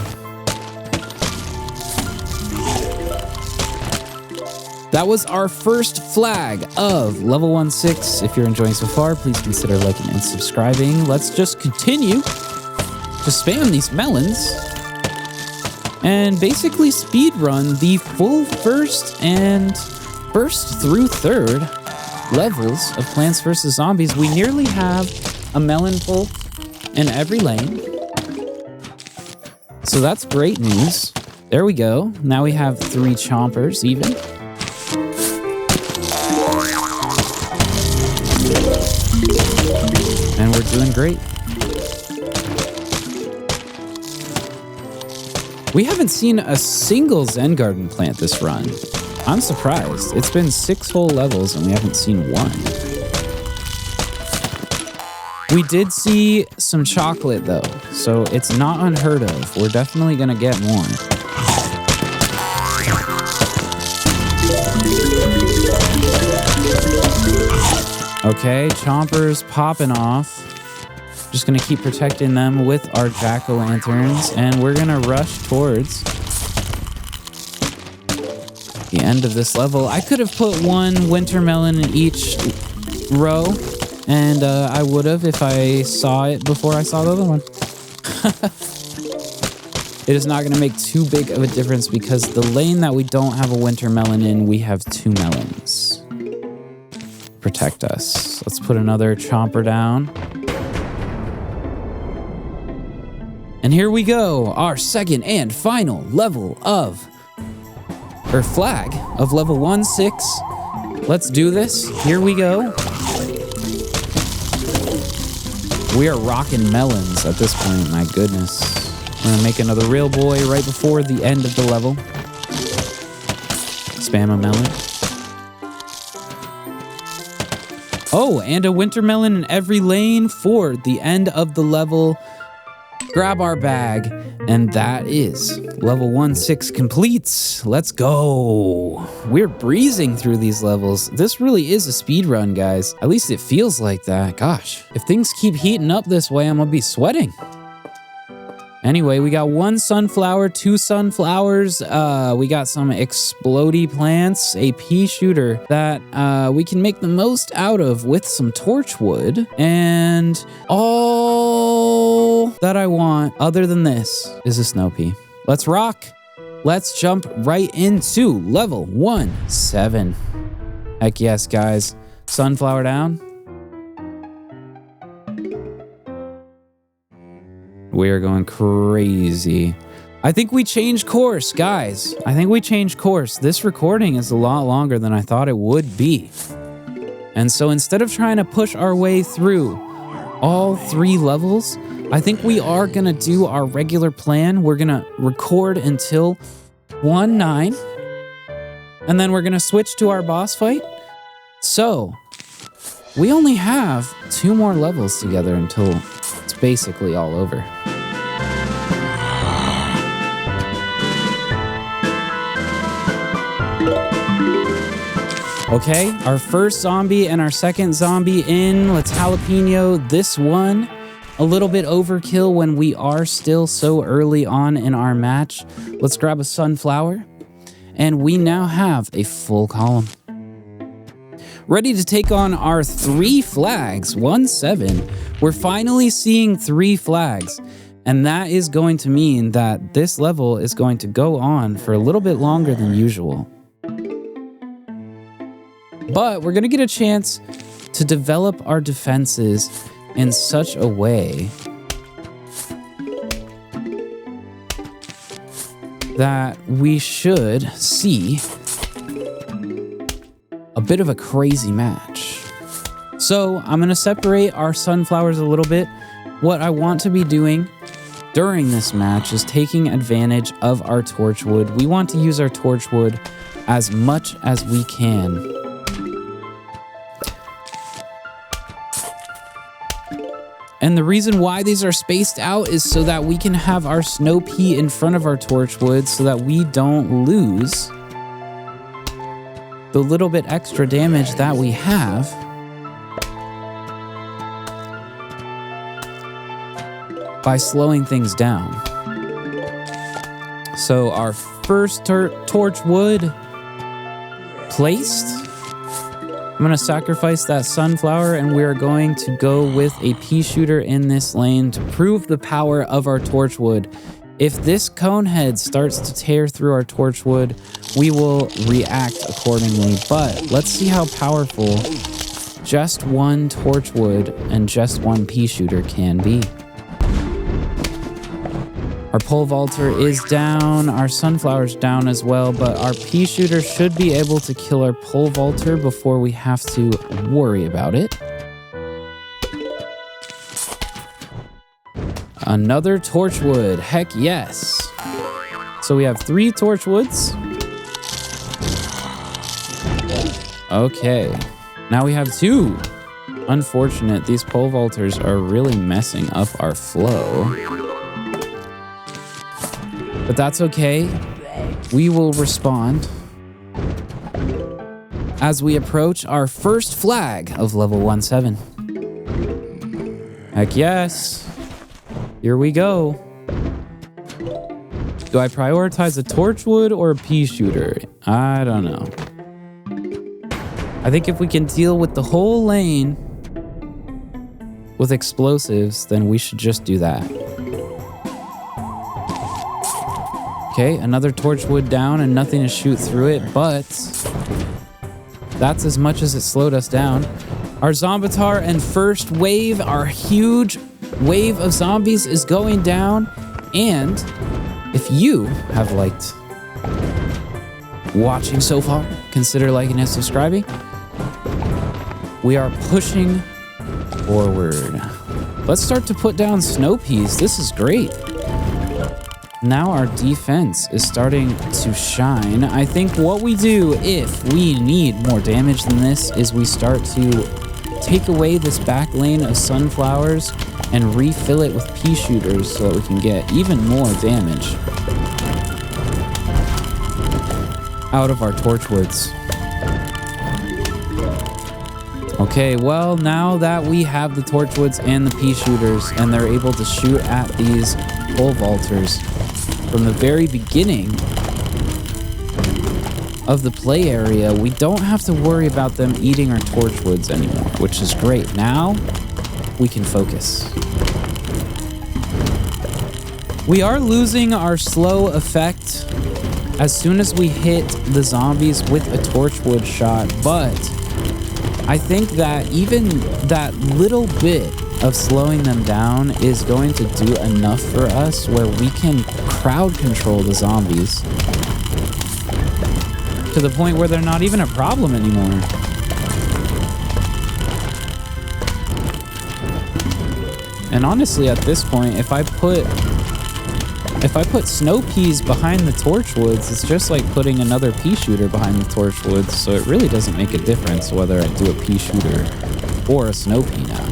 That was our first flag of level 1-6. If you're enjoying so far, please consider liking and subscribing. Let's just continue to spam these melons and basically speed run the full first and first through third levels of Plants vs. Zombies. We nearly have a melon full in every lane. So that's great news. There we go. Now we have 3 chompers even. And we're doing great. We haven't seen a single Zen Garden plant this run. I'm surprised. It's been 6 whole levels and we haven't seen one. We did see some chocolate though, so it's not unheard of. We're definitely gonna get more. Okay, Chomper's popping off. Just gonna keep protecting them with our jack-o'-lanterns, and we're gonna rush towards the end of this level. I could have put one winter melon in each row, and I would have if I saw it before I saw the other one. It is not gonna make too big of a difference because the lane that we don't have a winter melon in, we have 2 melons. Protect us. Let's put another chomper down. And here we go, our second and final level of, or flag of level 1-6. Let's do this. Here we go. We are rocking melons at this point, my goodness. We're gonna make another real boy right before the end of the level. Spam a melon. Oh, and a winter melon in every lane for the end of the level. Grab our bag, and that is level 1-6 complete. Let's go. We're breezing through these levels. This really is a speed run, guys. At least it feels like that. Gosh, if things keep heating up this way, I'm gonna be sweating. Anyway, we got 1 sunflower, 2 sunflowers. We got some explodey plants, a pea shooter that we can make the most out of with some torch wood, and all that I want other than this is a snow pea. Let's rock. Let's jump right into level 1-7. Heck yes, guys. Sunflower down. We are going crazy. I think we changed course, guys. I think we changed course. This recording is a lot longer than I thought it would be. And so instead of trying to push our way through all 3 levels, I think we are gonna do our regular plan. We're gonna record until 1-9, and then we're gonna switch to our boss fight. So we only have 2 more levels together until it's basically all over. Okay, our first zombie and our second zombie in. Let's jalapeno this one. A little bit overkill when we are still so early on in our match. Let's grab a sunflower, and we now have a full column. Ready to take on our 3 flags, 1-7. We're finally seeing 3 flags, and that is going to mean that this level is going to go on for a little bit longer than usual. But we're gonna get a chance to develop our defenses in such a way that we should see a bit of a crazy match. So I'm gonna separate our sunflowers a little bit. What I want to be doing during this match is taking advantage of our torchwood. We want to use our torchwood as much as we can. And the reason why these are spaced out is so that we can have our snow pea in front of our torchwood so that we don't lose the little bit extra damage that we have by slowing things down. So our first torchwood placed. I'm gonna sacrifice that sunflower, and we are going to go with a pea shooter in this lane to prove the power of our torchwood. If this conehead starts to tear through our torchwood, we will react accordingly. But let's see how powerful just 1 torchwood and just 1 pea shooter can be. Our pole vaulter is down, our sunflower's down as well, but our pea shooter should be able to kill our pole vaulter before we have to worry about it. Another torchwood, heck yes. So we have 3 torchwoods. Okay, now we have 2. Unfortunate, these pole vaulters are really messing up our flow. But that's okay. We will respond as we approach our first flag of level 17. Heck yes. Here we go. Do I prioritize a torchwood or a pea shooter? I don't know. I think if we can deal with the whole lane with explosives, then we should just do that. Okay, another torchwood down and nothing to shoot through it, but that's as much as it slowed us down. Our Zombitar and first wave, our huge wave of zombies is going down. And if you have liked watching so far, consider liking and subscribing. We are pushing forward. Let's start to put down snow peas. This is great. Now our defense is starting to shine. I think what we do if we need more damage than this is we start to take away this back lane of sunflowers and refill it with pea shooters so that we can get even more damage out of our torchwoods. Okay, well, now that we have the torchwoods and the pea shooters and they're able to shoot at these pole vaulters from the very beginning of the play area, we don't have to worry about them eating our torchwoods anymore, which is great. Now we can focus. We are losing our slow effect as soon as we hit the zombies with a torchwood shot, but I think that even that little bit of slowing them down is going to do enough for us where we can crowd control the zombies to the point where they're not even a problem anymore. And honestly, at this point, if I put snow peas behind the torchwoods, it's just like putting another pea shooter behind the torchwoods, so it really doesn't make a difference whether I do a pea shooter or a snow pea now.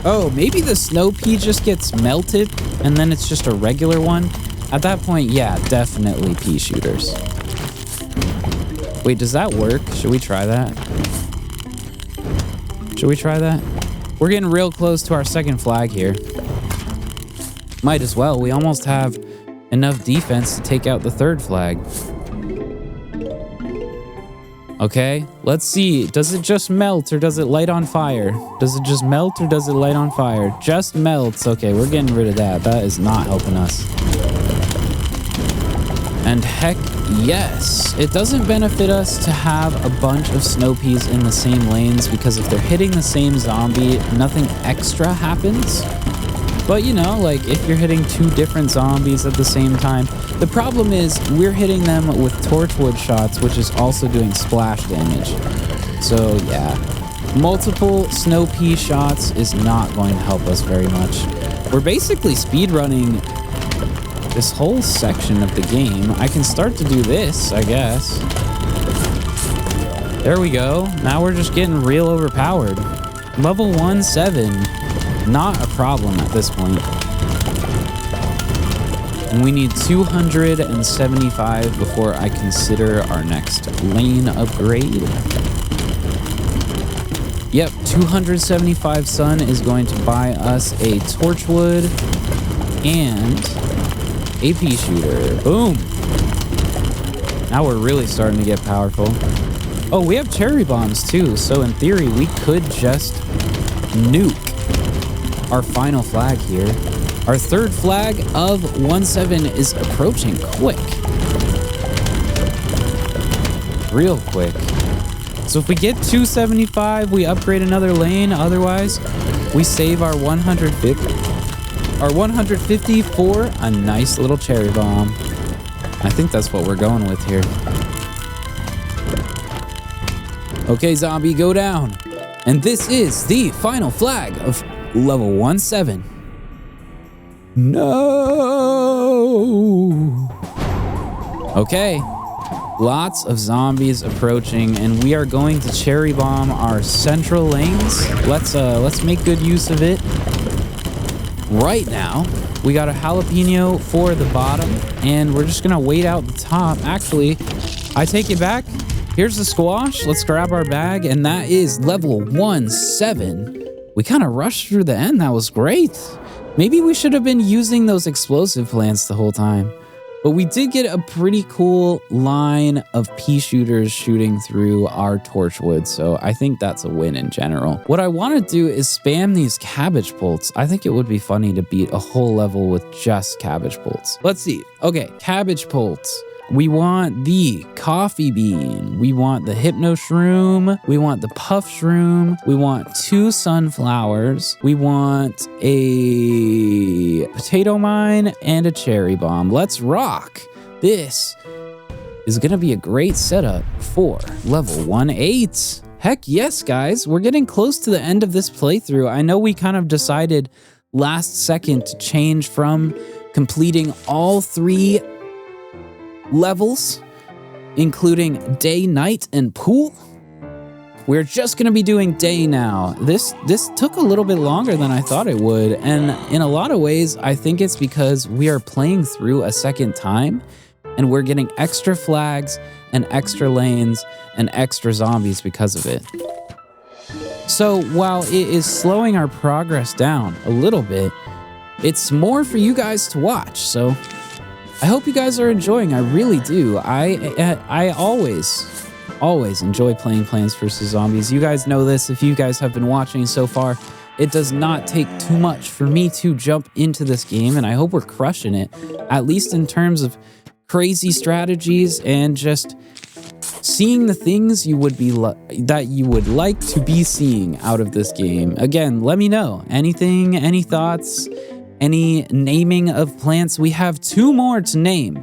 Oh, maybe the snow pea just gets melted and then it's just a regular one? At that point, yeah, definitely pea shooters. Wait, does that work? Should we try that? Should we try that? We're getting real close to our second flag here. Might as well. We almost have enough defense to take out the third flag. Okay, let's see. Does it just melt or does it light on fire? Does it just melt or does it light on fire? Just melts. Okay, we're getting rid of that. That is not helping us. And heck yes, it doesn't benefit us to have a bunch of snow peas in the same lanes because if they're hitting the same zombie, nothing extra happens. But you know, like if you're hitting two different zombies at the same time, the problem is we're hitting them with torchwood shots, which is also doing splash damage. So yeah, multiple snow pea shots is not going to help us very much. We're basically speedrunning this whole section of the game. I can start to do this, I guess. There we go. Now we're just getting real overpowered. Level 17. Not a problem at this point. And we need 275 before I consider our next lane upgrade. Yep, 275 sun is going to buy us a torchwood and a pea shooter. Boom! Now we're really starting to get powerful. Oh, we have cherry bombs too, so in theory we could just nuke our final flag here. Our third flag of 17 is approaching quick. Real quick. So if we get 275, we upgrade another lane. Otherwise, we save our 150 for a nice little cherry bomb. I think that's what we're going with here. Okay, zombie, go down. And this is the final flag of level 17. No. Okay. Lots of zombies approaching, and we are going to cherry bomb our central lanes. Let's make good use of it. Right now, we got a jalapeno for the bottom, and we're just gonna wait out the top. Actually, I take it back. Here's the squash. Let's grab our bag, and that is level 1-7. We kind of rushed through the end. That was great. Maybe we should have been using those explosive plants the whole time. But we did get a pretty cool line of pea shooters shooting through our torchwood, so I think that's a win in general. What I want to do is spam these cabbage bolts. I think it would be funny to beat a whole level with just cabbage bolts. Let's see. Okay, cabbage bolts. We want the coffee bean. We want the hypno shroom. We want the puff shroom. We want 2 sunflowers. We want a potato mine and a cherry bomb. Let's rock. This is gonna be a great setup for level 1-8. Heck yes, guys. We're getting close to the end of this playthrough. I know we kind of decided last second to change from completing all 3 levels, including day, night, and pool. We're just gonna be doing day now. This took a little bit longer than I thought it would, and in a lot of ways, I think it's because we are playing through a second time, and we're getting extra flags and extra lanes and extra zombies because of it. So while it is slowing our progress down a little bit, it's more for you guys to watch, so I hope you guys are enjoying. I really do. I always enjoy playing Plants vs. Zombies. You guys know this. If you guys have been watching so far, it does not take too much for me to jump into this game, and I hope we're crushing it, at least in terms of crazy strategies and just seeing the things you would be that you would like to be seeing out of this game. Again, let me know. Anything, any thoughts? Any naming of plants? We have 2 more to name.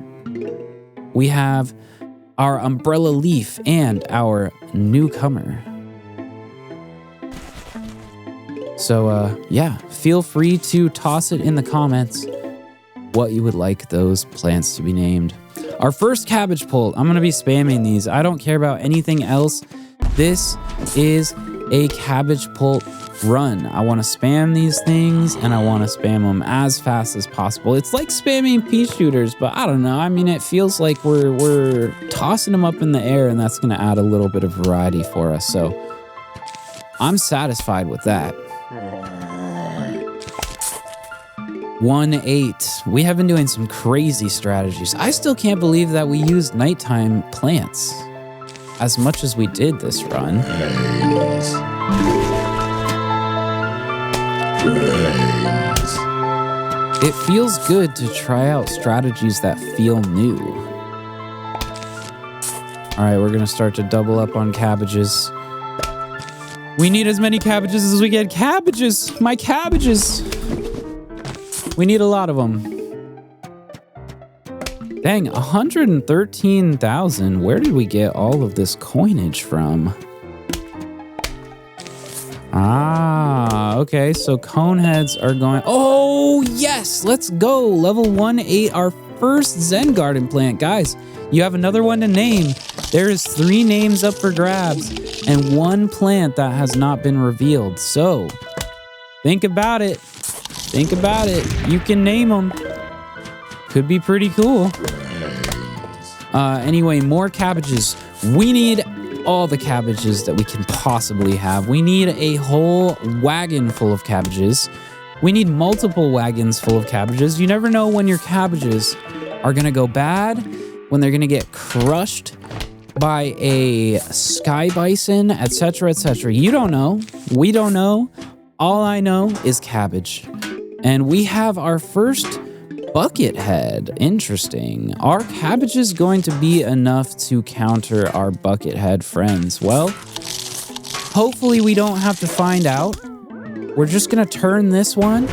We have our umbrella leaf and our newcomer. So, yeah, feel free to toss it in the comments what you would like those plants to be named. Our first cabbage pult, I'm gonna be spamming these. I don't care about anything else. This is a cabbage pult run. I want to spam these things, and I want to spam them as fast as possible. It's like spamming pea shooters, but I don't know. I mean, it feels like we're tossing them up in the air, and that's going to add a little bit of variety for us. So I'm satisfied with that. 1-8. We have been doing some crazy strategies. I still can't believe that we used nighttime plants as much as we did this run. It feels good to try out strategies that feel new. All right, we're gonna start to double up on cabbages. We need as many cabbages as we get. Cabbages! My cabbages! We need a lot of them. Dang, 113,000. Where did we get all of this coinage from? Ah, okay, so cone heads are going... Oh, yes, let's go. Level 1-8, our first Zen Garden plant. Guys, you have another one to name. There is 3 names up for grabs and 1 plant that has not been revealed. So, think about it. Think about it. You can name them. Could be pretty cool. Anyway, more cabbages. We need all the cabbages that we can possibly have. We need a whole wagon full of cabbages. We need multiple wagons full of cabbages. You never know when your cabbages are gonna go bad, when they're gonna get crushed by a sky bison, etc., etc. You don't know. We don't know. All I know is cabbage. And we have our first bucket head. Interesting. Are cabbages going to be enough to counter our bucket head friends? Well, hopefully we don't have to find out. We're just gonna turn this one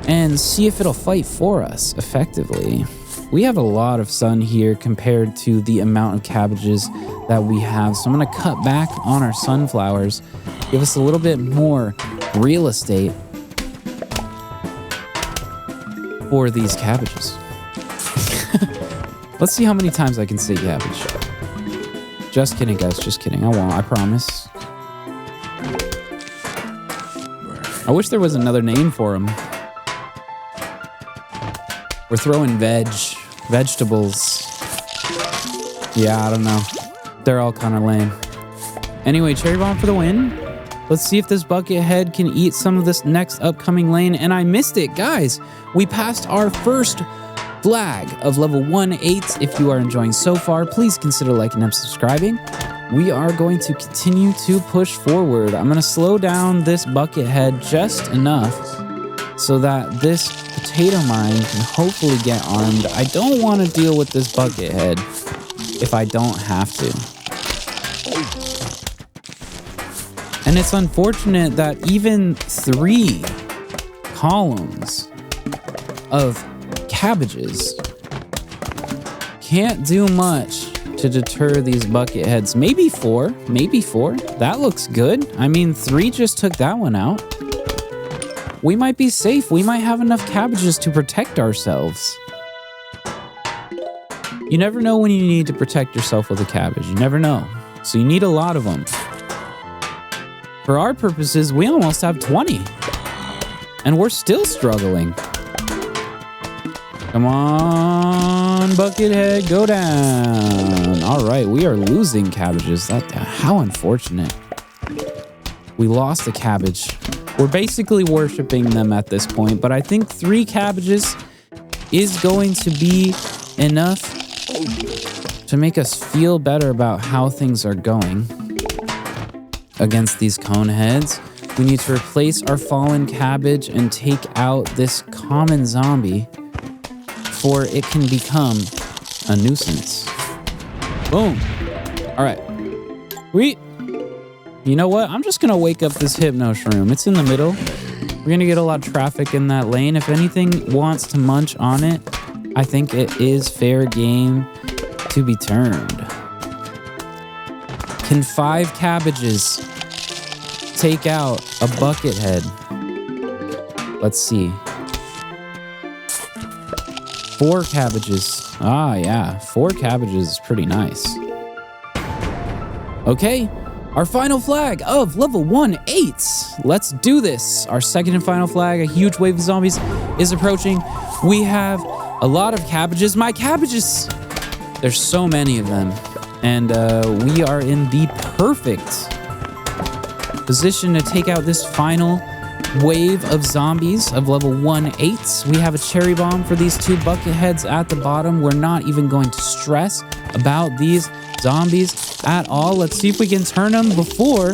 and see if it'll fight for us effectively. We have a lot of sun here compared to the amount of cabbages that we have. So I'm gonna cut back on our sunflowers, give us a little bit more real estate for these cabbages. Let's see how many times I can say cabbage. Just kidding, guys. Just kidding. I won't. I promise. I wish there was another name for them. We're throwing vegetables. Yeah, I don't know. They're all kind of lame. Anyway, cherry bomb for the win. Let's see if this bucket head can eat some of this next upcoming lane. And I missed it, guys. We passed our first flag of level 1-8. If you are enjoying so far, please consider liking and subscribing. We are going to continue to push forward. I'm going to slow down this bucket head just enough so that this potato mine can hopefully get armed. I don't want to deal with this bucket head if I don't have to. And it's unfortunate that even 3 columns of cabbages can't do much to deter these bucket heads. Maybe 4. That looks good. I mean, 3 just took that one out. We might be safe. We might have enough cabbages to protect ourselves. You never know when you need to protect yourself with a cabbage. You never know. So you need a lot of them. For our purposes, we almost have 20. And we're still struggling. Come on, Buckethead, go down. All right, we are losing cabbages. How unfortunate. We lost a cabbage. We're basically worshiping them at this point, but I think 3 cabbages is going to be enough to make us feel better about how things are going against these cone heads. We need to replace our fallen cabbage and take out this common zombie before it can become a nuisance. Boom. All right. You know what? I'm just going to wake up this hypno shroom. It's in the middle. We're going to get a lot of traffic in that lane. If anything wants to munch on it, I think it is fair game to be turned. Can 5 cabbages take out a bucket head? Let's see. 4 cabbages. Ah, yeah. 4 cabbages is pretty nice. Okay. Our final flag of level 1-8. Let's do this. Our second and final flag, a huge wave of zombies is approaching. We have a lot of cabbages. My cabbages! There's so many of them. And we are in the perfect position to take out this final wave of zombies of level 1-8. We have a cherry bomb for these 2 bucket heads at the bottom. We're not even going to stress about these zombies at all. Let's see if we can turn him before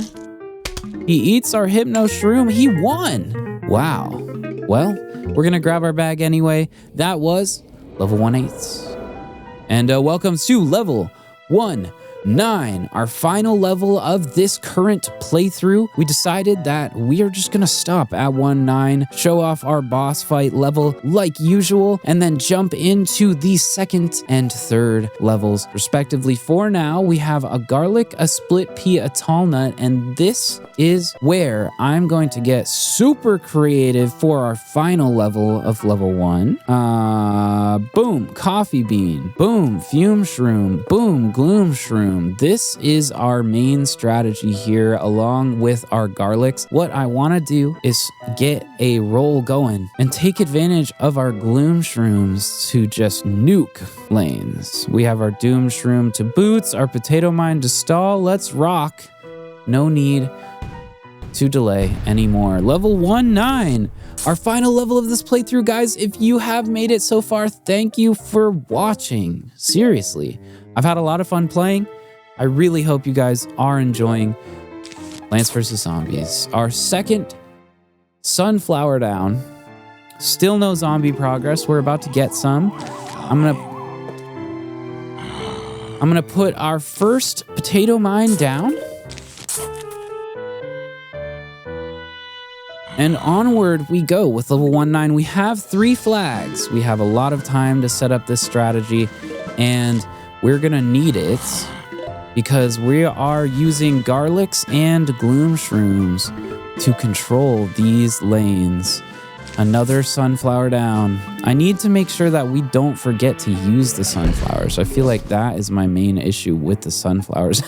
he eats our hypno shroom. He won. Wow. Well, we're going to grab our bag anyway. That was level 1-8. And welcome to level 1-9, our final level of this current playthrough. We decided that we are just gonna stop at 1-9, show off our boss fight level like usual, and then jump into the second and third levels respectively. For now, we have a garlic, a split pea, a tall nut, and this is where I'm going to get super creative for our final level of level 1. Boom, coffee bean, boom, fume shroom, boom, gloom shroom. This is our main strategy here along with our garlics. What I want to do is get a roll going and take advantage of our gloom shrooms to just nuke lanes. We have our doom shroom to boots, our potato mine to stall. Let's rock. No need to delay anymore. Level 1-9. Our final level of this playthrough, guys. If you have made it so far, thank you for watching. Seriously, I've had a lot of fun playing. I really hope you guys are enjoying Plants vs. Zombies. Our second sunflower down. Still no zombie progress. We're about to get some. I'm gonna put our first potato mine down. And onward we go with level 1-9. We have 3 flags. We have a lot of time to set up this strategy, and we're gonna need it because we are using garlics and gloom shrooms to control these lanes. Another sunflower down. I need to make sure that we don't forget to use the sunflowers. I feel like that is my main issue with the sunflowers.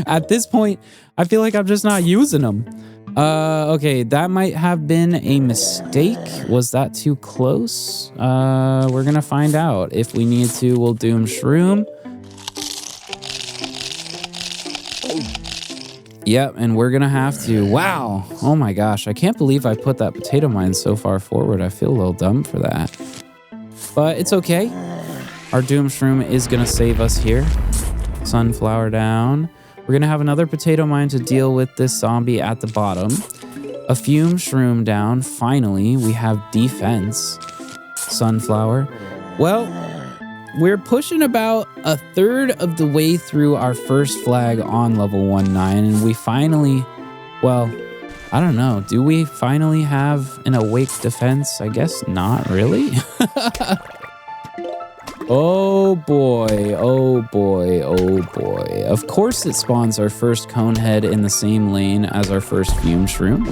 At this point, I feel like I'm just not using them. Okay, that might have been a mistake. Was that too close? We're gonna find out. If we need to, we'll doom shroom. Yep, and we're gonna have to. Wow. Oh my gosh, I can't believe I put that potato mine so far forward. I feel a little dumb for that. But it's okay. Our doom shroom is gonna save us here. Sunflower down. We're gonna have another potato mine to deal with this zombie at the bottom. A fume shroom down. Finally, we have defense. Sunflower. Well, we're pushing about a third of the way through our first flag on level 1-9, and we finally, well, I don't know. Do we finally have an awake defense? I guess not really. Oh boy, oh boy, oh boy. Of course it spawns our first cone head in the same lane as our first fume shroom.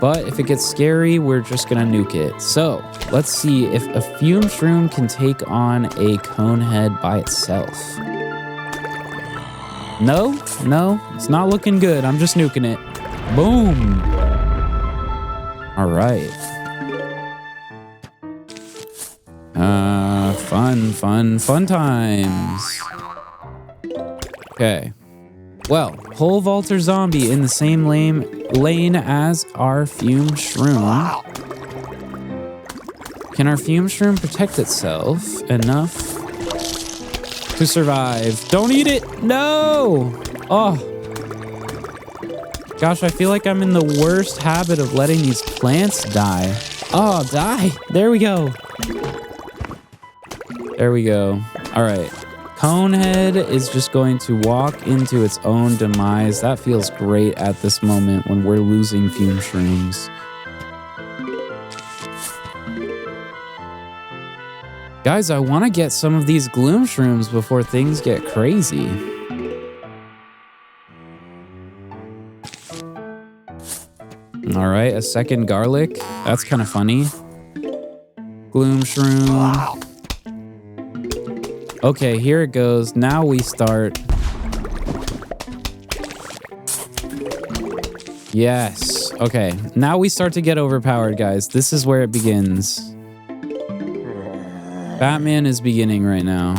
But if it gets scary, we're just gonna nuke it. So let's see if a fume shroom can take on a cone head by itself. No, it's not looking good. I'm just nuking it. Boom. All right. Fun times. Okay. Well, pole vaulter zombie in the same lane as our fume shroom. Can our fume shroom protect itself enough to survive? Don't eat it! No! Oh. Gosh, I feel like I'm in the worst habit of letting these plants die. Oh, die! There we go. There we go. All right. Conehead is just going to walk into its own demise. That feels great at this moment when we're losing fume shrooms. Guys, I want to get some of these gloom shrooms before things get crazy. All right, a second garlic. That's kind of funny. Gloom shroom. Okay, here it goes. Now we start. Yes. Okay, now we start to get overpowered, guys. This is where it begins. Batman is beginning right now.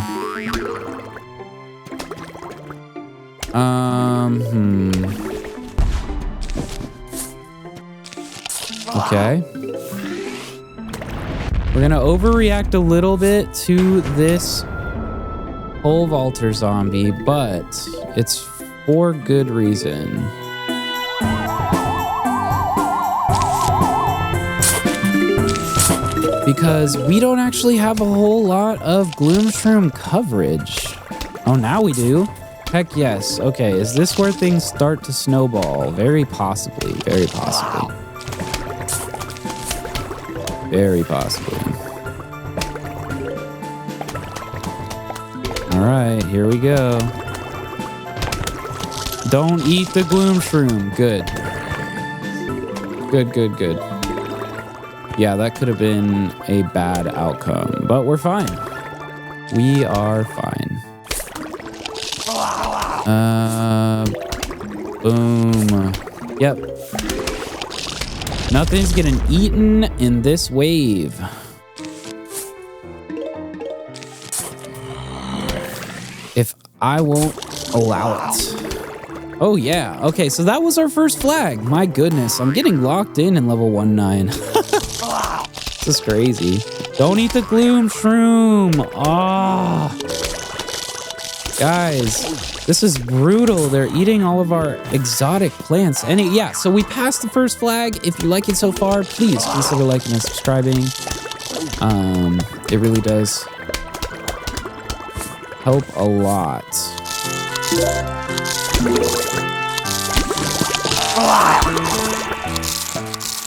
Okay. We're gonna overreact a little bit to this pole vaulter zombie, but it's for good reason. Because we don't actually have a whole lot of gloom shroom coverage. Oh, now we do. Heck yes. Okay, is this where things start to snowball? Very possibly. Very possibly. Very possibly. All right, here we go. Don't eat the gloom shroom. Good. Good. Yeah, that could have been a bad outcome, but we're fine. We are fine. Boom. Yep. Nothing's getting eaten in this wave. If I won't allow it. Oh yeah, okay, so that was our first flag. My goodness, I'm getting locked in level 1-9. This is crazy. Don't eat the gloom shroom. Ah. Guys, this is brutal. They're eating all of our exotic plants. And yeah, so we passed the first flag. If you like it so far, please consider liking and subscribing. It really does help a lot.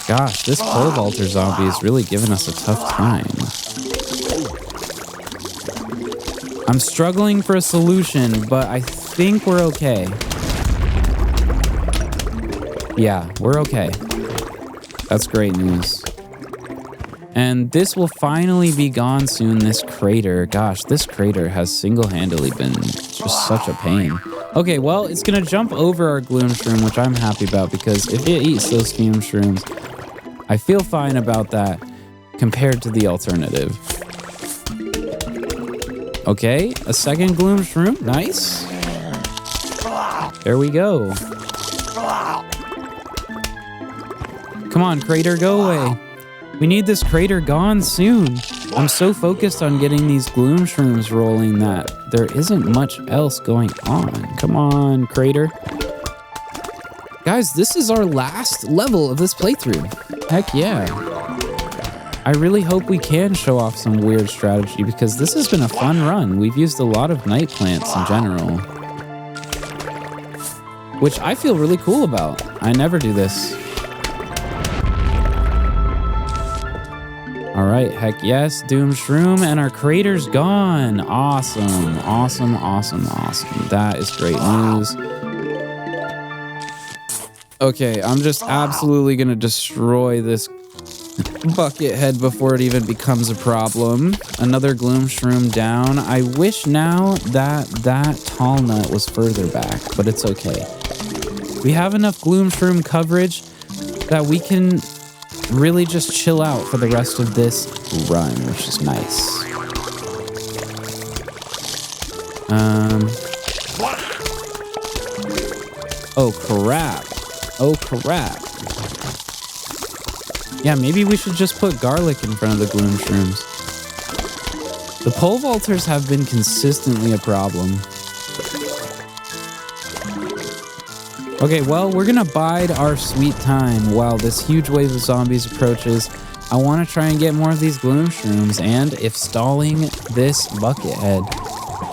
Gosh, this pole vaulter zombie is really giving us a tough time. I'm struggling for a solution, but I think we're okay. Yeah, we're okay. That's great news. And this will finally be gone soon, this crater. Gosh, this crater has single-handedly been just such a pain. Okay, well, it's going to jump over our gloom shroom, which I'm happy about because if it eats those fume shrooms, I feel fine about that compared to the alternative. Okay, a second gloom shroom. Nice. There we go. Come on, crater, go away. We need this crater gone soon. I'm so focused on getting these gloom shrooms rolling that there isn't much else going on. Come on, crater. Guys, this is our last level of this playthrough. Heck yeah. I really hope we can show off some weird strategy because this has been a fun run. We've used a lot of night plants in general, which I feel really cool about. I never do this. All right, heck yes, Doom Shroom, and our crater's gone. Awesome, awesome, awesome, awesome. That is great news. Okay, I'm just absolutely gonna destroy this bucket head before it even becomes a problem. Another gloom shroom down. I wish now that that tall nut was further back, but it's okay. We have enough gloom shroom coverage that we can really just chill out for the rest of this run, which is nice. Oh crap. Oh crap. Yeah, maybe we should just put garlic in front of the gloom shrooms. The pole vaulters have been consistently a problem. Okay, well, we're gonna bide our sweet time while this huge wave of zombies approaches. I want to try and get more of these gloom shrooms, and if stalling this bucket head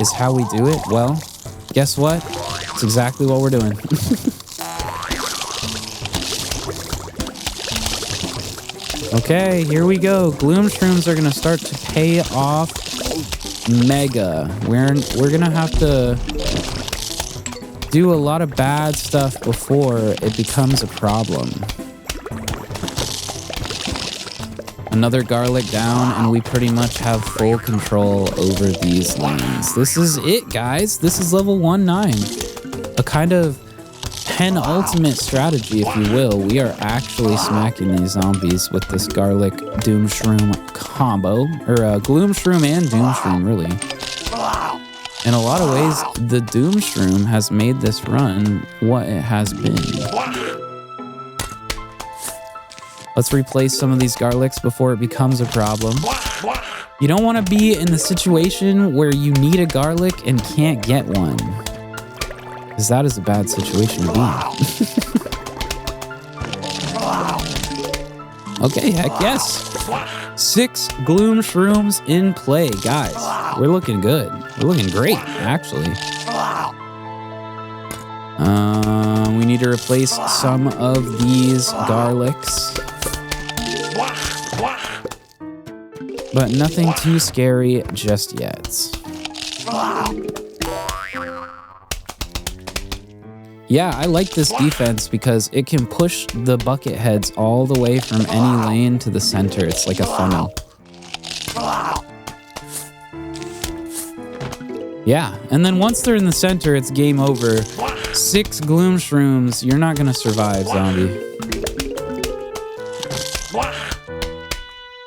is how we do it, well, guess what? It's exactly what we're doing. Okay, here we go. Gloom shrooms are gonna start to pay off mega. We're gonna have to do a lot of bad stuff before it becomes a problem. Another garlic down, and we pretty much have full control over these lanes. This is it, guys. This is level 1-9. A kind of penultimate strategy, if you will. We are actually smacking these zombies with this garlic doom shroom combo, or gloom shroom and doom shroom, really. In a lot of ways, the doom shroom has made this run what it has been. Let's replace some of these garlics before it becomes a problem. You don't want to be in the situation where you need a garlic and can't get one, because that is a bad situation to be in. Okay, heck yes. 6 gloom shrooms in play, guys. We're looking good. We're looking great, actually. We need to replace some of these garlics, but nothing too scary just yet. Yeah, I like this defense because it can push the bucket heads all the way from any lane to the center. It's like a funnel. Yeah, and then once they're in the center, it's game over. 6 gloom shrooms, you're not gonna survive, zombie.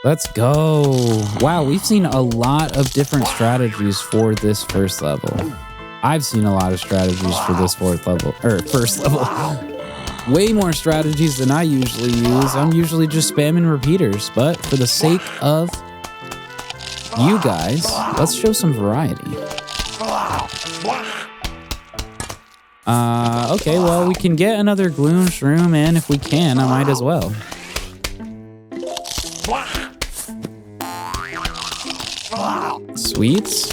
Let's go. Wow, we've seen a lot of different strategies for this first level. I've seen a lot of strategies for this first level. Way more strategies than I usually use. I'm usually just spamming repeaters, but for the sake of you guys, let's show some variety. Okay, well, we can get another gloom shroom, and if we can, I might as well. Sweets.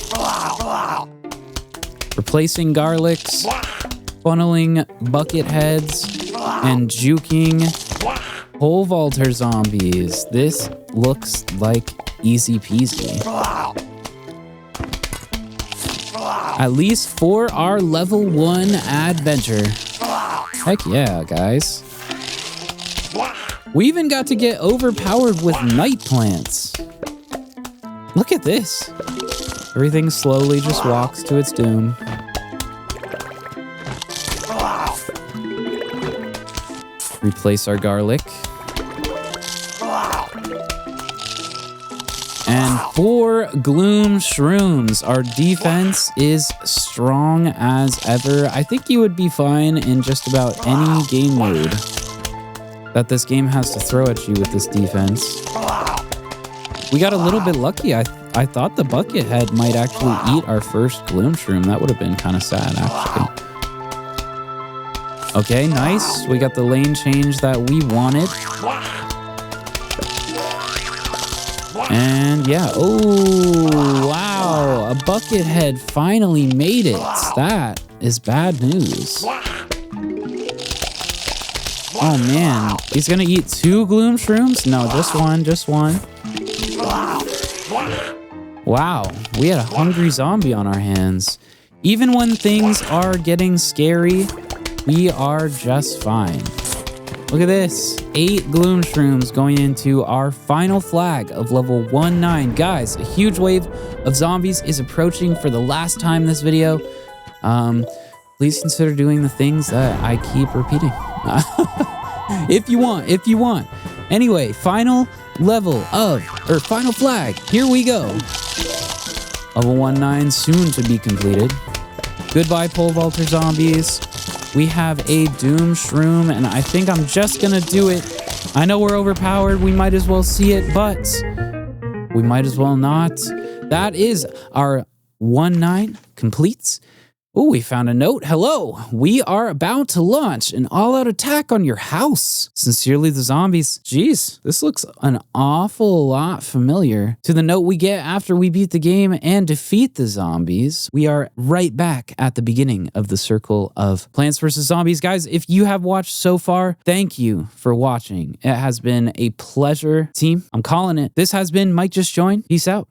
Replacing garlics, funneling bucket heads, and juking pole vaulter zombies. This looks like easy peasy. At least for our level 1 adventure. Heck yeah, guys. We even got to get overpowered with night plants. Look at this. Everything slowly just walks to its doom. Replace our garlic. And 4 gloom shrooms. Our defense is strong as ever. I think you would be fine in just about any game mode that this game has to throw at you with this defense. We got a little bit lucky. I thought the bucket head might actually eat our first gloom shroom. That would have been kind of sad, actually. Okay, nice. We got the lane change that we wanted. And yeah, oh, wow. A bucket head finally made it. That is bad news. Oh man, he's gonna eat 2 gloom shrooms? No, just one. Wow, we had a hungry zombie on our hands. Even when things are getting scary, we are just fine. Look at this, 8 gloom shrooms going into our final flag of level 19. Guys, a huge wave of zombies is approaching for the last time this video. Please consider doing the things that I keep repeating. If you want. Anyway, final flag, here we go. Level 19 soon to be completed. Goodbye, pole vaulter zombies. We have a doom shroom, and I think I'm just gonna do it. I know we're overpowered, we might as well see it, but we might as well not. That is our 19 complete. Oh, we found a note. Hello, we are about to launch an all-out attack on your house. Sincerely, the zombies. Jeez, this looks an awful lot familiar to the note we get after we beat the game and defeat the zombies. We are right back at the beginning of the circle of Plants vs. Zombies. Guys, if you have watched so far, thank you for watching. It has been a pleasure. Team, I'm calling it. This has been Mike Just Joined. Peace out.